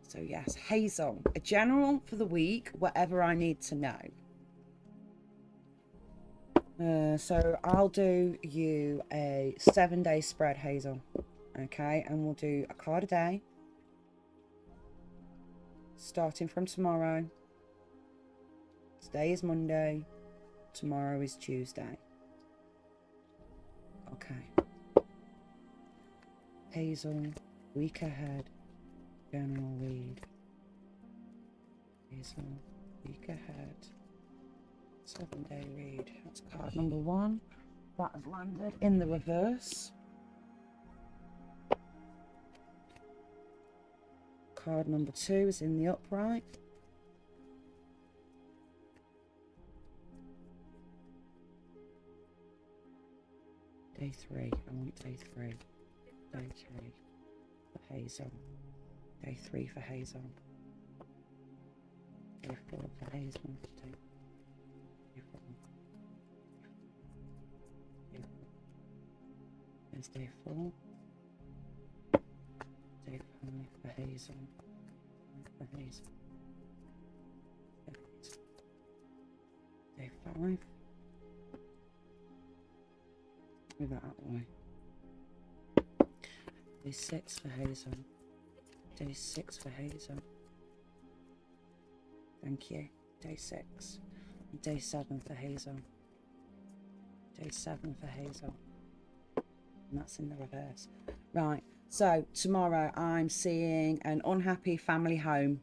So yes, Hazel. A general for the week, whatever I need to know. So I'll do you a 7-day spread, Hazel. Okay, and we'll do a card a day. Starting from tomorrow. Today is Monday. Tomorrow is Tuesday. Okay. Hazel, week ahead. General read. Hazel, week ahead. 7-day read. That's card number 1. That has landed in the reverse. Card number 2 is in the upright. Day 3. I want day 3. Day 3 for Hazel. Day 3 for Hazel. Day 4 for Hazel. Day 4. There's day 4. Day 5 for Hazel. For Hazel. Day 5. Move that out of the way. Day 6 for Hazel. Day 6 for Hazel. Thank you. Day 6. Day 7 for Hazel. Day 7 for Hazel. And that's in the reverse. Right. So tomorrow I'm seeing an unhappy family home.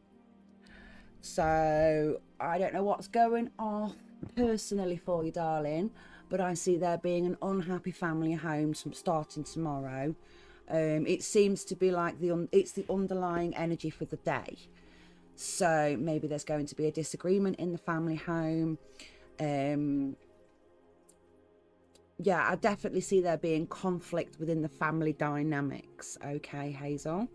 So I don't know what's going on personally for you, darling, but I see there being an unhappy family home starting tomorrow. It seems to be like it's the underlying energy for the day. So maybe there's going to be a disagreement in the family home. Yeah, I definitely see there being conflict within the family dynamics. Okay, Hazel.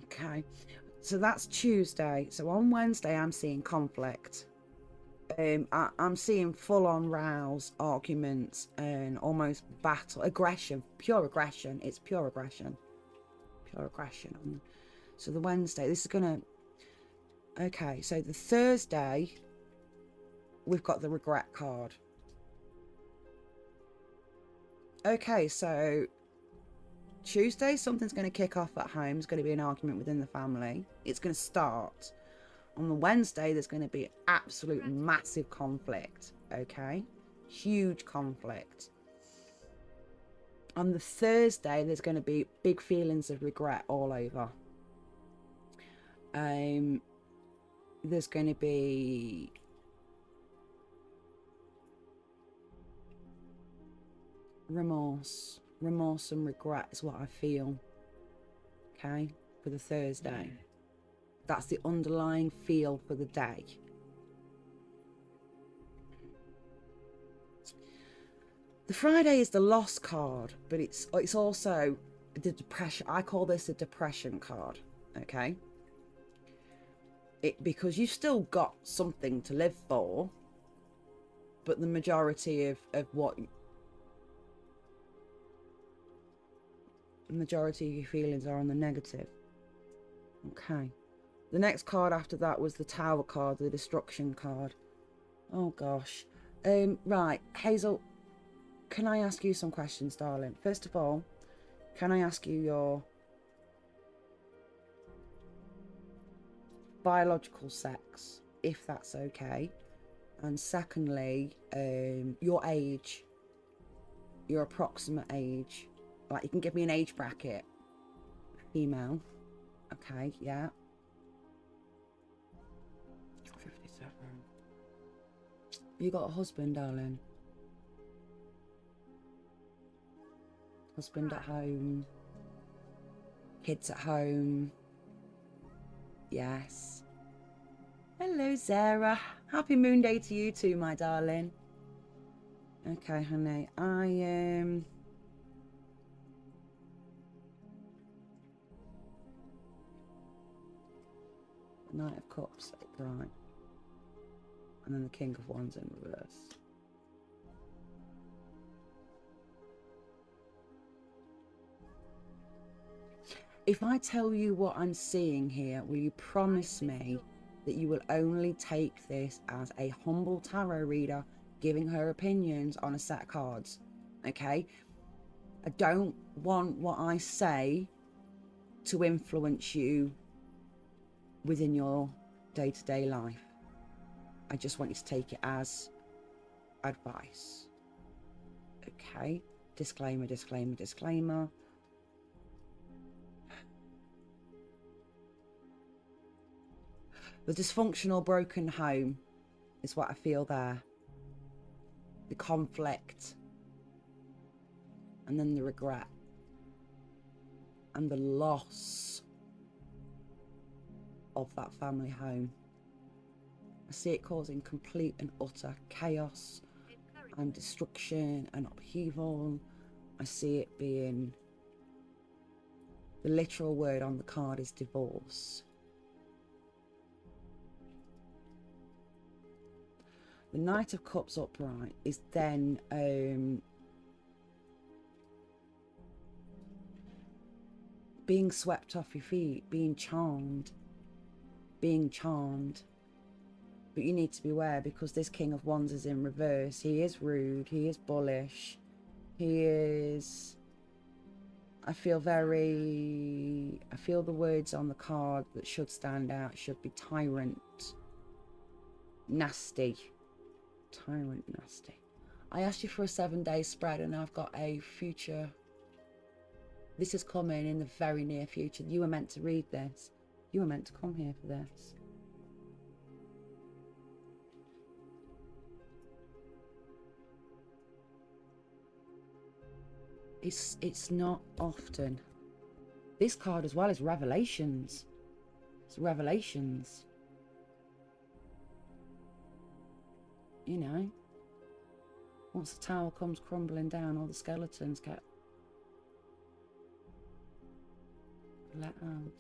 Okay, so that's Tuesday. So on Wednesday, I'm seeing conflict. I'm seeing full-on rows, arguments, and almost battle, aggression, pure aggression. It's pure aggression. Pure aggression. So the Wednesday, this is gonna... Okay, so the Thursday... We've got the regret card. Okay, so Tuesday, something's going to kick off at home. There's going to be an argument within the family. It's going to start. On the Wednesday, there's going to be absolute massive conflict. Okay? Huge conflict. On the Thursday, there's going to be big feelings of regret all over. There's going to be... remorse and regret is what I feel. Okay, for the Thursday. That's the underlying feel for the day. The Friday is the loss card, but it's also the depression. I call this a depression card. Okay, because you've still got something to live for, but the majority of what the majority of your feelings are on the negative. Okay. The next card after that was the Tower card, the Destruction card. Oh gosh. Right, Hazel, can I ask you some questions, darling? First of all, can I ask you your biological sex, if that's okay? And secondly, your age, your approximate age. Like, you can give me an age bracket. Female. Okay, yeah. You got a husband, darling? Husband at home? Kids at home? Yes. Hello, Sarah. Happy moon day to you too, my darling. Okay, honey. Knight of Cups, right. And then the King of Wands in reverse. If I tell you what I'm seeing here, will you promise me that you will only take this as a humble tarot reader giving her opinions on a set of cards? Okay? I don't want what I say to influence you within your day-to-day life. I just want you to take it as advice. Okay? Disclaimer, disclaimer, disclaimer. The dysfunctional broken home is what I feel there. The conflict. And then the regret. And the loss of that family home. I see it causing complete and utter chaos and destruction and upheaval. I see it being, the literal word on the card is divorce. The Knight of Cups upright is then being swept off your feet, being charmed. But you need to be aware, because this King of Wands is in reverse. He is rude, he is bullish, he is, I feel the words on the card that should stand out should be tyrant, nasty. Tyrant, nasty. I asked you for a 7-day spread and I've got a future. This is coming in the very near future. You were meant to read this. You were meant to come here for this. It's not often. This card as well is revelations. It's revelations. You know, once the tower comes crumbling down, all the skeletons get let out.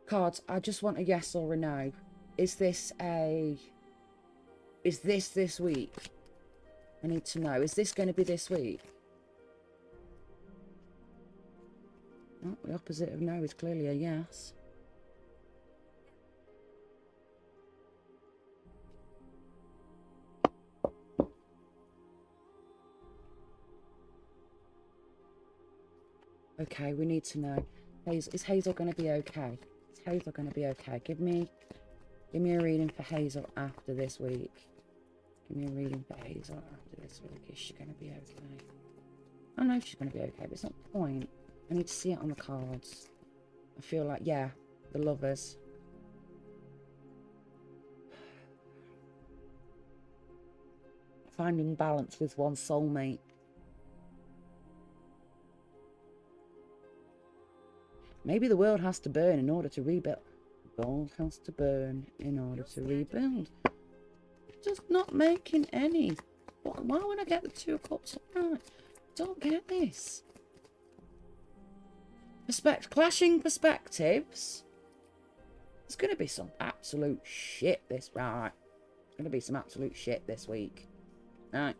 Cards, I just want a yes or a no. Is this this week? I need to know. Is this going to be this week? Oh, the opposite of no is clearly a yes. Okay, we need to know. Is Hazel going to be okay? Is Hazel going to be okay? Give me a reading for Hazel after this week. Give me a reading for Hazel after this week. Is she going to be okay? I know she's going to be okay, but it's not the point. I need to see it on the cards. I feel like, yeah, the Lovers. Finding balance with one's soulmate. Maybe the world has to burn in order to rebuild. The world has to burn in order to rebuild. Just not making any. Why would I get the Two of Cups? Don't get this. Clashing perspectives. There's going to be some absolute shit this right. There's going to be some absolute shit this week. Right.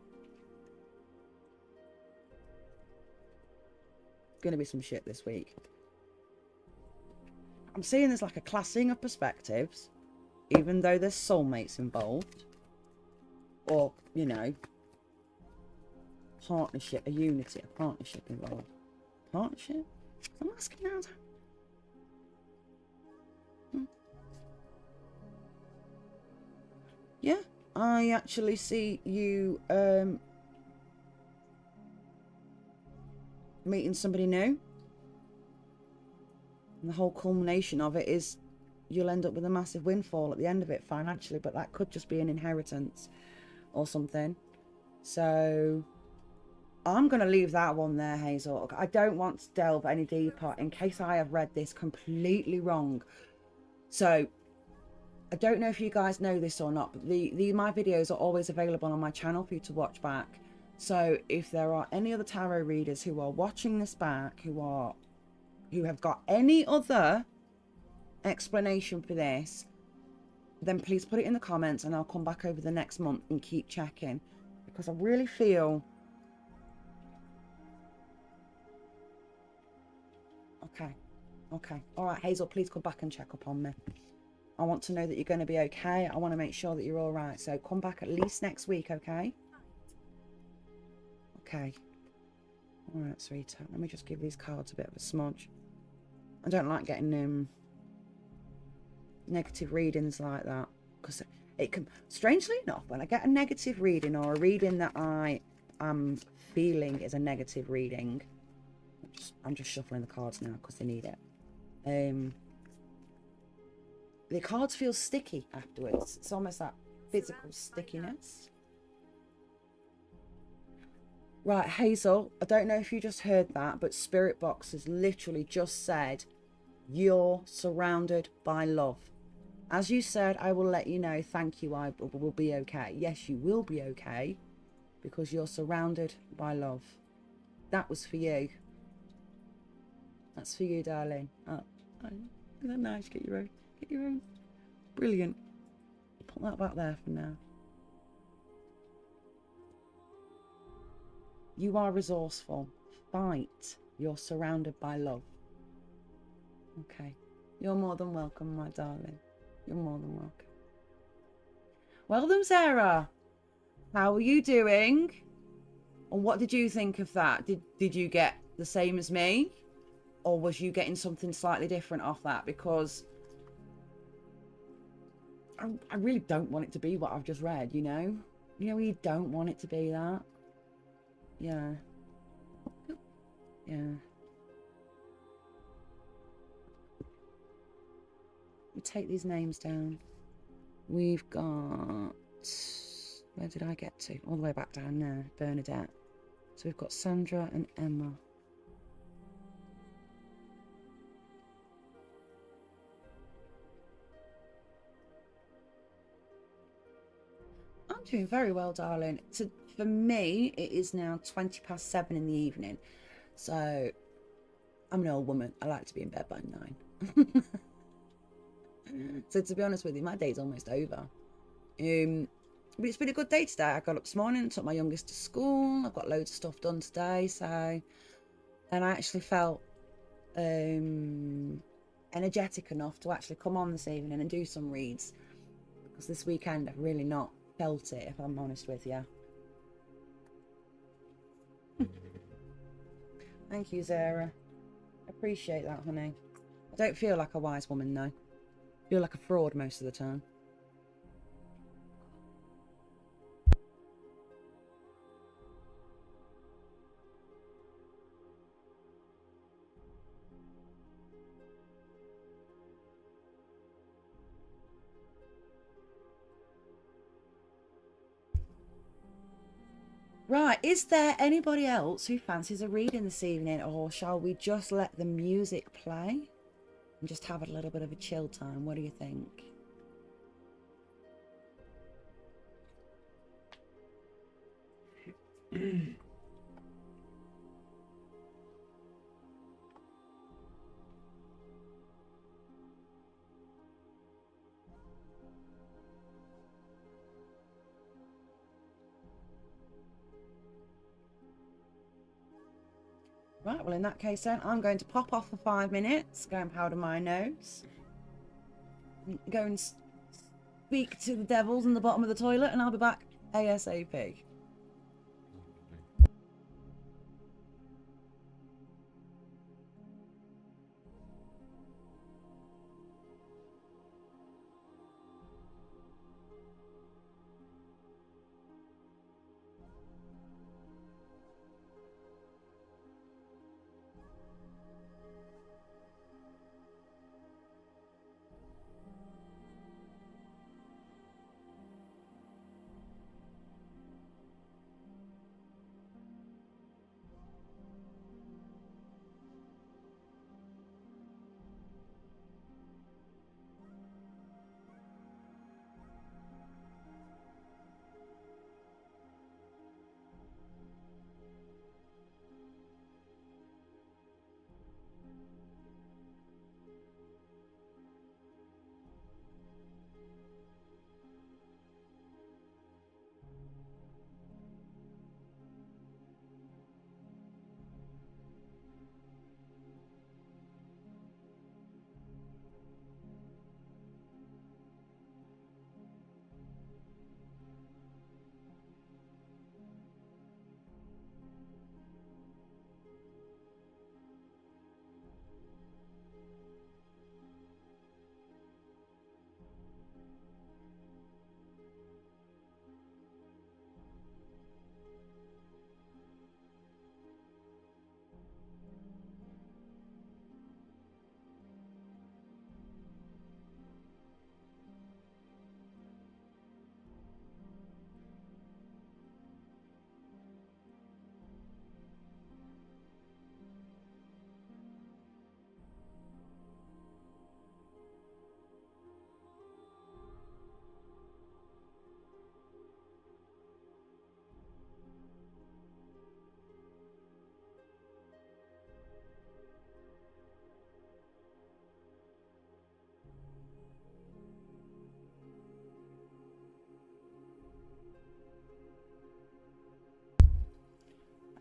There's going to be some shit this week. I'm seeing there's like a clashing of perspectives, even though there's soulmates involved. Or, you know, partnership, a unity, a partnership involved. Partnership? I'm asking now. Yeah, I actually see you meeting somebody new. And the whole culmination of it is you'll end up with a massive windfall at the end of it financially, but that could just be an inheritance or something. So I'm going to leave that one there, Hazel. I don't want to delve any deeper in case I have read this completely wrong. So I don't know if you guys know this or not, but my videos are always available on my channel for you to watch back. So if there are any other tarot readers who are watching this back, who have got any other explanation for this, then please put it in the comments and I'll come back over the next month and keep checking, because I really feel okay, all right, Hazel, please come back and check up on me. I want to know that you're going to be okay. I want to make sure that you're all right, so come back at least next week, okay? Okay, all right, sweetheart, let me just give these cards a bit of a smudge. I don't like getting negative readings like that, because it can, strangely enough, when I get a negative reading or a reading that I am feeling is a negative reading, I'm just shuffling the cards now because they need it. The cards feel sticky afterwards. It's almost that physical stickiness. Right, Hazel, I don't know if you just heard that, but Spirit Box has literally just said, you're surrounded by love. As you said, I will let you know, thank you, I will be okay. Yes, you will be okay, because you're surrounded by love. That was for you. That's for you, darling. Oh, isn't that nice? Get your own. Get your own. Brilliant. Put that back there for now. You are resourceful. Fight. You're surrounded by love. Okay. You're more than welcome, my darling. You're more than welcome. Well done, Sarah. How are you doing? And what did you think of that? Did you get the same as me? Or was you getting something slightly different off that? Because I really don't want it to be what I've just read, you know? You know, you don't want it to be that. Yeah. Yeah. We take these names down. We've got... Where did I get to? All the way back down there. Bernadette. So we've got Sandra and Emma. I'm doing very well, darling. So for me, it is now 7:20 in the evening. So I'm an old woman. I like to be in bed by 9. So to be honest with you, my day's almost over. But it's been a good day today. I got up this morning, took my youngest to school. I've got loads of stuff done today. And I actually felt energetic enough to actually come on this evening and do some reads, because this weekend I've really not felt it, if I'm honest with you. Thank you, Zara. Appreciate that, honey. I don't feel like a wise woman, though. I feel like a fraud most of the time. Right, is there anybody else who fancies a reading this evening, or shall we just let the music play and just have a little bit of a chill time? What do you think? Right, well in that case then, I'm going to pop off for 5 minutes, go and powder my nose, go and speak to the devils in the bottom of the toilet, and I'll be back ASAP.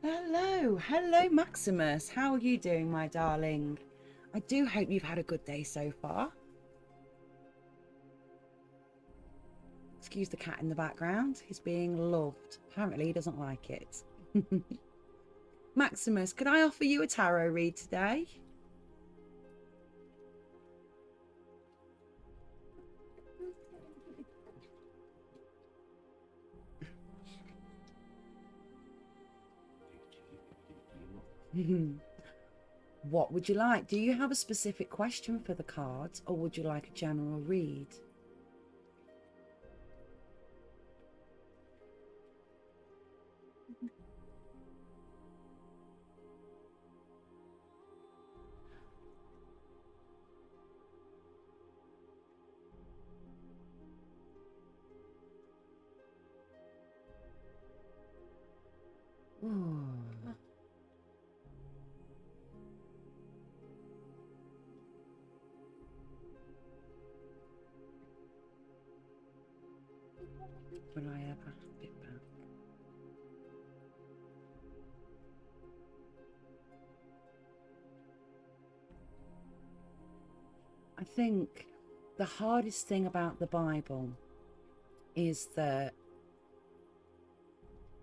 Hello, Maximus. How are you doing, my darling? I do hope you've had a good day so far. Excuse the cat in the background. He's being loved. Apparently, he doesn't like it. Maximus, could I offer you a tarot read today? What would you like? Do you have a specific question for the cards, or would you like a general read? Ooh. Will I ever have it back? I think the hardest thing about the Bible is that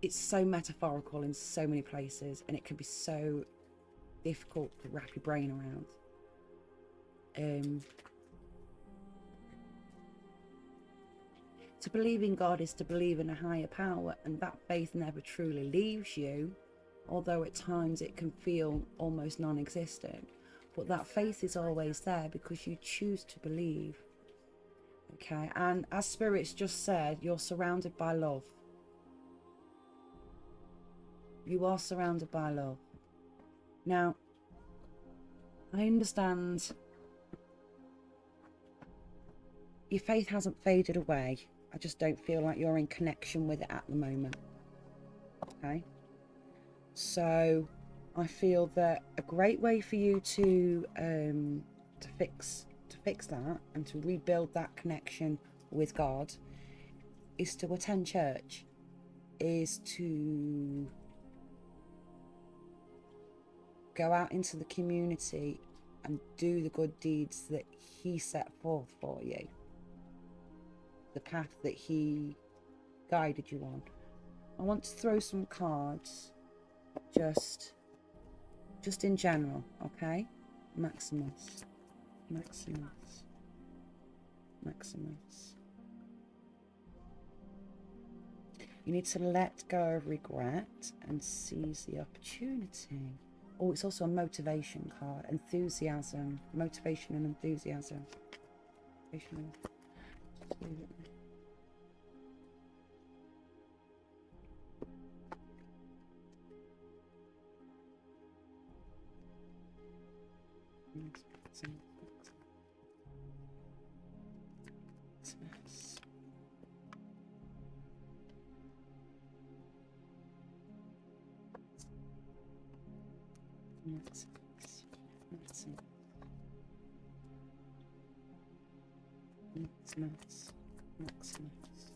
it's so metaphorical in so many places, and it can be so difficult to wrap your brain around. To believe in God is to believe in a higher power, and that faith never truly leaves you, although at times it can feel almost non-existent. But that faith is always there because you choose to believe. Okay, and as Spirit's just said, you're surrounded by love. You are surrounded by love. Now, I understand your faith hasn't faded away. I just don't feel like you're in connection with it at the moment. Okay, so I feel that a great way for you to fix that and to rebuild that connection with God is to attend church, is to go out into the community and do the good deeds that He set forth for you, the path that He guided you on. I want to throw some cards just in general, okay? Maximus. You need to let go of regret and seize the opportunity. Oh, it's also a motivation card. Enthusiasm. Motivation and enthusiasm. Maximus.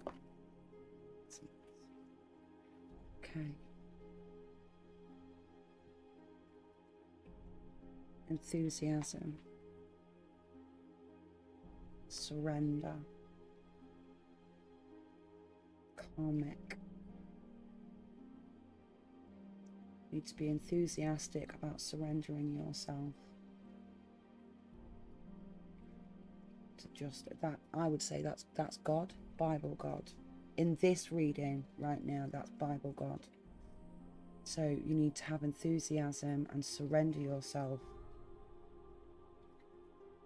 Okay. Enthusiasm. Surrender. Karmic. You need to be enthusiastic about surrendering yourself. To just that, I would say that's God, Bible God. In this reading right now, that's Bible God. So you need to have enthusiasm and surrender yourself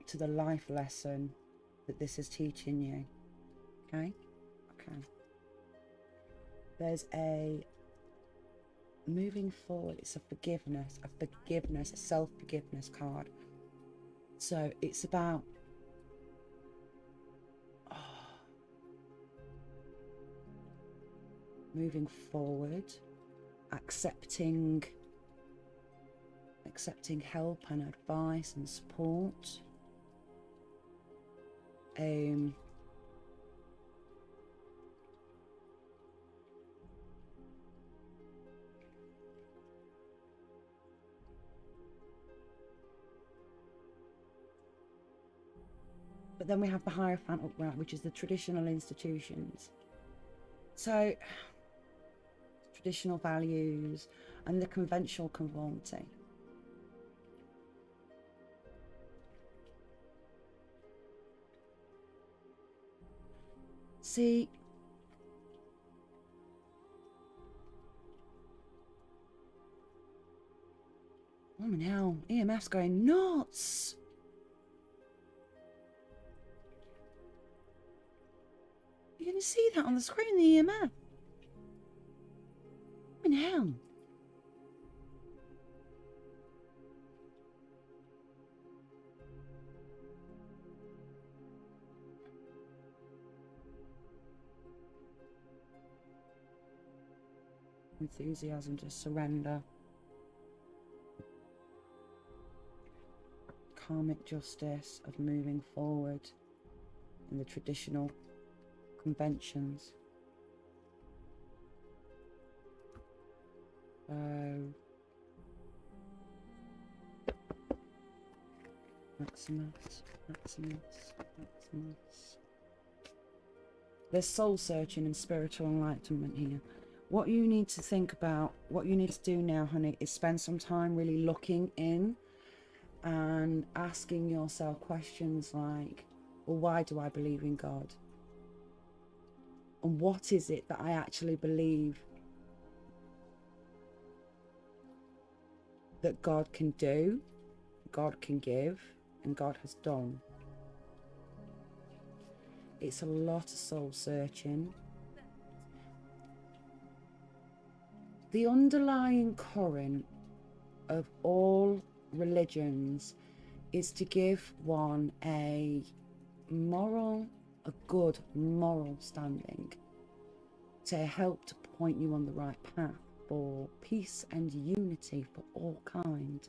to the life lesson that this is teaching you. Okay? Okay. There's a moving forward, it's a forgiveness, a self-forgiveness card. So it's about moving forward, accepting help and advice and support. But then we have the Hierophant upright, which is the traditional institutions. So, traditional values and the conventional conformity. See, oh hell, EMF's going nuts. You can see that on the screen, the EMF. Oh hell. Enthusiasm to surrender. Karmic justice of moving forward in the traditional conventions. Maximus. There's soul searching and spiritual enlightenment here. What you need to think about, what you need to do now, honey, is spend some time really looking in and asking yourself questions like, well, why do I believe in God? And what is it that I actually believe that God can do, God can give, and God has done? It's a lot of soul searching. The underlying current of all religions is to give one a good moral standing, to help to point you on the right path for peace and unity for all kind.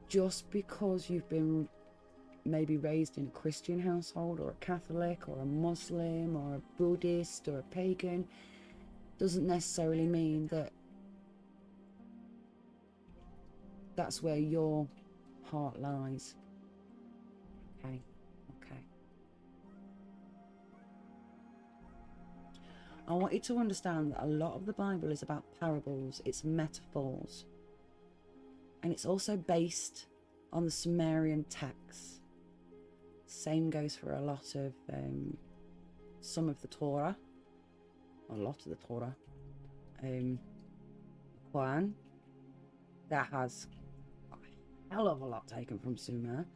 Just because you've been maybe raised in a Christian household or a Catholic or a Muslim or a Buddhist or a pagan doesn't necessarily mean that that's where your heart lies. Okay. I want you to understand that a lot of the Bible is about parables, it's metaphors, and it's also based on the Sumerian texts. Same goes for a lot of some of the Torah, a lot of the Torah. Quran, that has a hell of a lot taken from Sumer.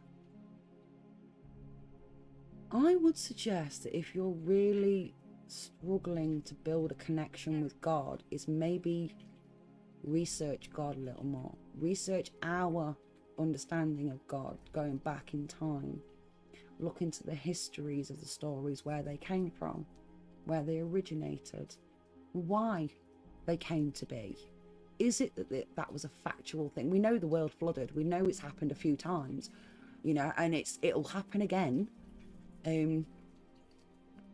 I would suggest that if you're really struggling to build a connection with God, is maybe research God a little more. Research our understanding of God, going back in time. Look into the histories of the stories, where they came from, where they originated, why they came to be. Is it that that was a factual thing? We know the world flooded. We know it's happened a few times, you know, and it'll happen again.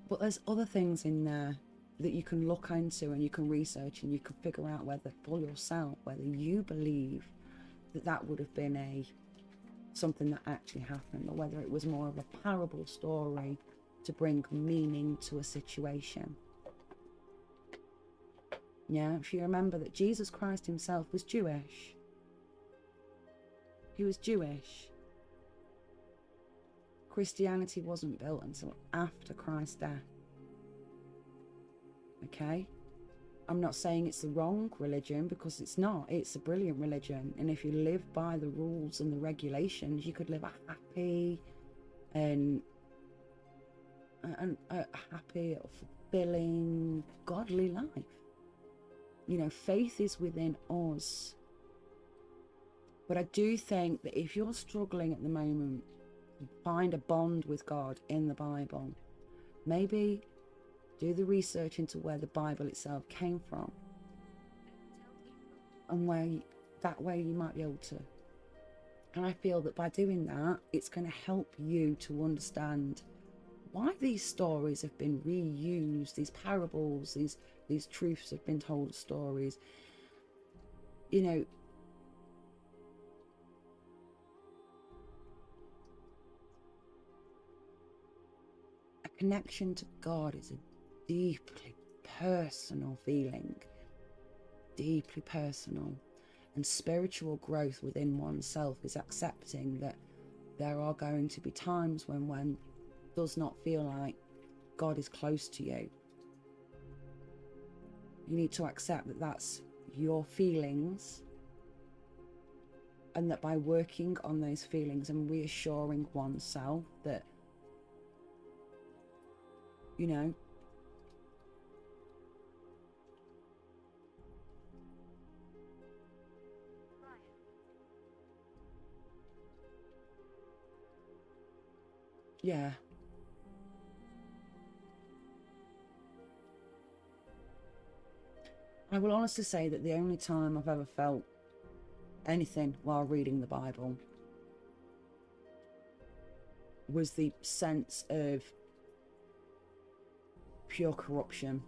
But there's other things in there that you can look into and you can research, and you can figure out whether for yourself, whether you believe that that would have been something that actually happened, or whether it was more of a parable story to bring meaning to a situation. Yeah, if you remember that Jesus Christ himself was Jewish. He was Jewish. Christianity wasn't built until after Christ's death. Okay? I'm not saying it's the wrong religion, because it's not. It's a brilliant religion. And if you live by the rules and the regulations, you could live a happy and a happy, fulfilling, godly life. You know, faith is within us. But I do think that if you're struggling at the moment, find a bond with God in the Bible. Maybe do the research into where the Bible itself came from, and that way you might be able to. And I feel that by doing that, it's going to help you to understand why these stories have been reused, these parables, these truths have been told as stories. You know, connection to God is a deeply personal feeling, deeply personal. And spiritual growth within oneself is accepting that there are going to be times when one does not feel like God is close to you. You need to accept that that's your feelings, and that by working on those feelings and reassuring oneself that, you know, yeah. I will honestly say that the only time I've ever felt anything while reading the Bible was the sense of pure corruption.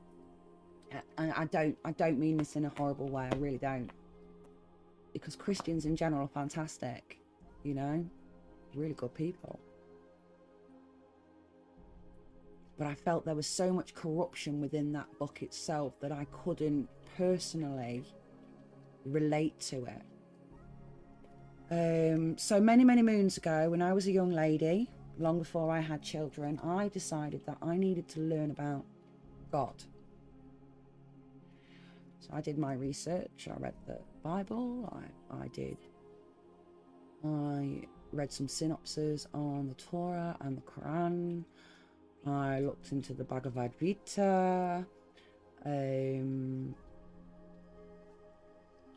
And I don't mean this in a horrible way, I really don't. Because Christians in general are fantastic, you know, really good people. But I felt there was so much corruption within that book itself that I couldn't personally relate to it. So many moons ago, when I was a young lady, long before I had children, I decided that I needed to learn about God. So I did my research, I read the Bible, I read some synopses on the Torah and the Quran, I looked into the Bhagavad Gita,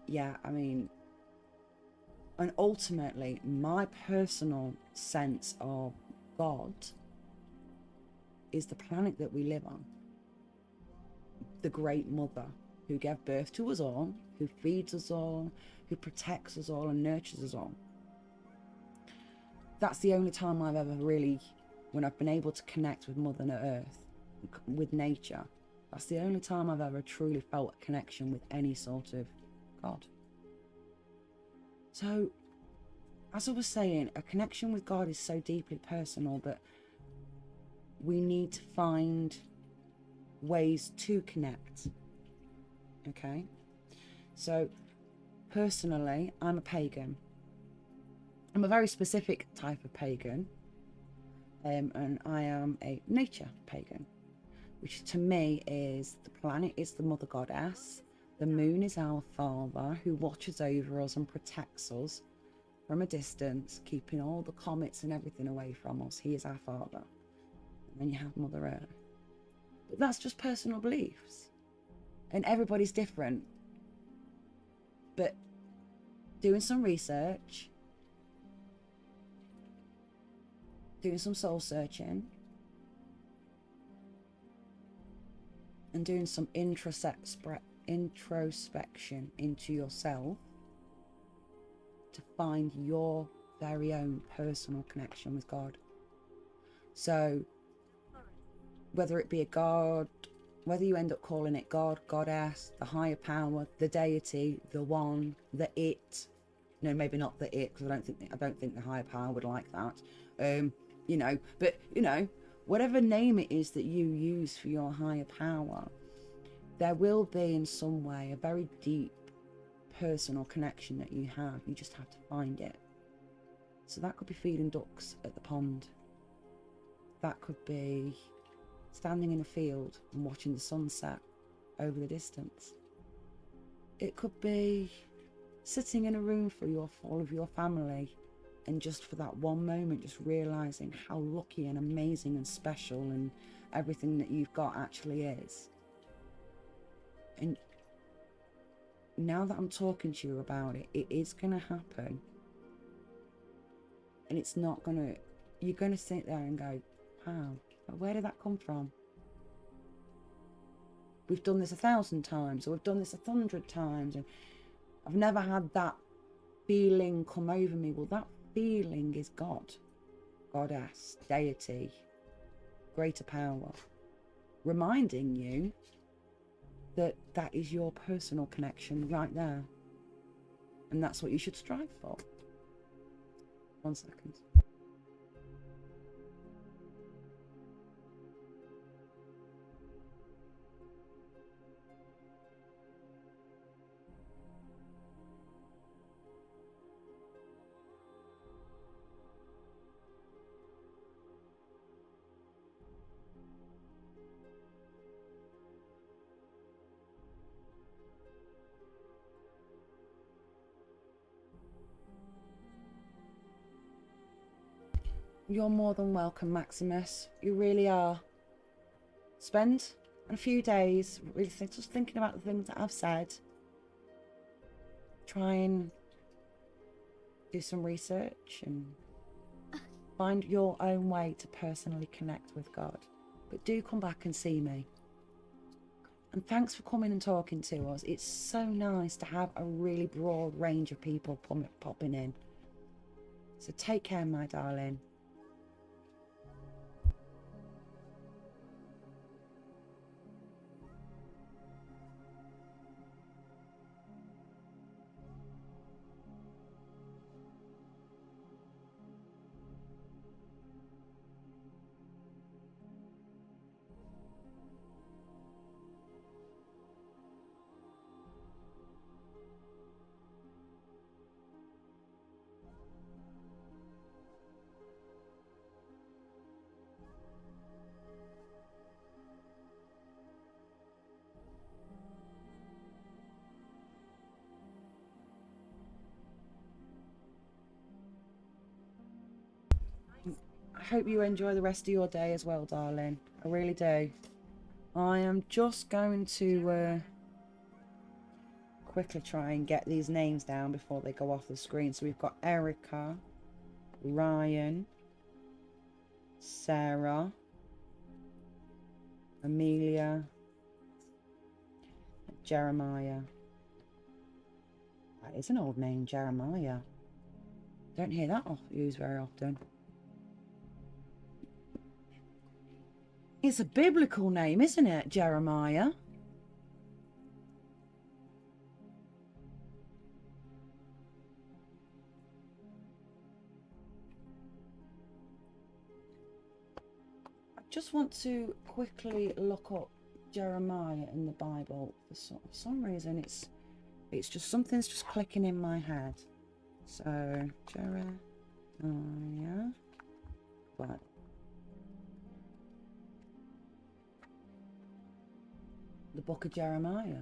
yeah, I mean, and ultimately my personal sense of God is the planet that we live on, the Great Mother who gave birth to us all, who feeds us all, who protects us all and nurtures us all. That's the only time I've ever really, when I've been able to connect with Mother Earth, with nature, that's the only time I've ever truly felt a connection with any sort of God. So, as I was saying, a connection with God is so deeply personal that we need to find ways to connect. Okay? So, personally, I'm a pagan. I'm a very specific type of pagan. And I am a nature pagan, which to me is the planet is the mother goddess. The moon is our father who watches over us and protects us from a distance, keeping all the comets and everything away from us. He is our father. And then you have Mother Earth. But that's just personal beliefs. And everybody's different. But doing some research, doing some soul searching, and doing some introspection into yourself to find your very own personal connection with God. So whether it be a God, whether you end up calling it God, goddess, the higher power, the deity, the one, the it, no, maybe not the it, because I don't think the higher power would like that. You know, but you know, whatever name it is that you use for your higher power, there will be in some way a very deep personal connection that you have. You just have to find it. So that could be feeding ducks at the pond. That could be standing in a field and watching the sunset over the distance. It could be sitting in a room for all of your family, and just for that one moment just realizing how lucky and amazing and special and everything that you've got actually is. And now that I'm talking to you about it, it is going to happen. And it's not going to, you're going to sit there and go, wow, where did that come from? We've done this 1,000 times, or we've done this 100 times, and I've never had that feeling come over me. Well, that feeling is God, goddess, deity, greater power, reminding you that that is your personal connection right there. And that's what you should strive for. 1 second. You're more than welcome, Maximus. You really are. Spend a few days really just thinking about the things that I've said. Try and do some research and find your own way to personally connect with God. But do come back and see me. And thanks for coming and talking to us. It's so nice to have a really broad range of people popping in. So take care, my darling. I hope you enjoy the rest of your day as well, darling. I really do. I am just going to quickly try and get these names down before they go off the screen. So we've got Erica, Ryan, Sarah, Amelia, Jeremiah. That is an old name, Jeremiah. Don't hear that used very often. It's a biblical name, isn't it, Jeremiah? I just want to quickly look up Jeremiah in the Bible. For some reason, it's just something's just clicking in my head. So Jeremiah, right. The book of Jeremiah.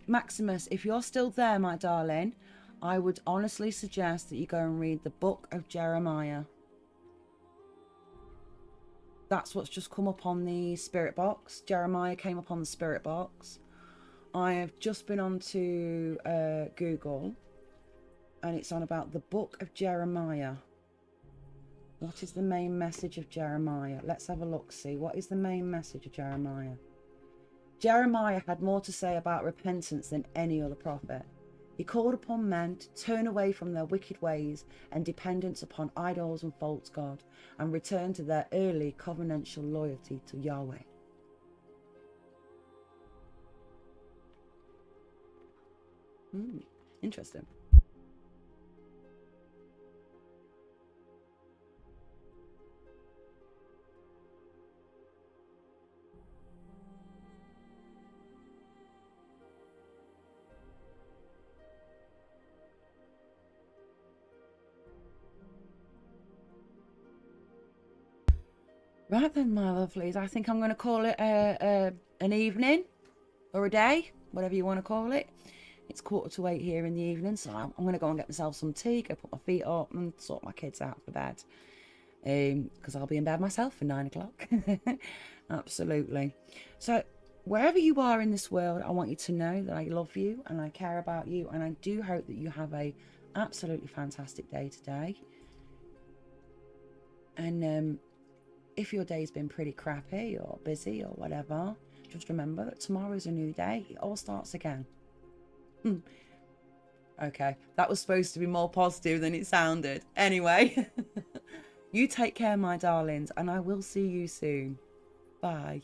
Maximus, if you're still there, my darling, I would honestly suggest that you go and read the book of Jeremiah. That's what's just come up on the spirit box. Jeremiah came up on the spirit box. I have just been onto Google, and it's on about the book of Jeremiah. What is the main message of Jeremiah? Let's have a look, see. What is the main message of Jeremiah? Jeremiah had more to say about repentance than any other prophet. He called upon men to turn away from their wicked ways and dependence upon idols and false god, and return to their early covenantal loyalty to Yahweh. Interesting. Right then, my lovelies, I think I'm going to call it an evening or a day, whatever you want to call it. It's 7:45 here in the evening, so I'm going to go and get myself some tea, go put my feet up and sort my kids out for bed. Because I'll be in bed myself for 9 o'clock. Absolutely. So wherever you are in this world, I want you to know that I love you and I care about you, and I do hope that you have a absolutely fantastic day today. And if your day's been pretty crappy or busy or whatever, just remember that tomorrow's a new day. It all starts again. Okay, that was supposed to be more positive than it sounded. Anyway, you take care, my darlings, and I will see you soon. Bye.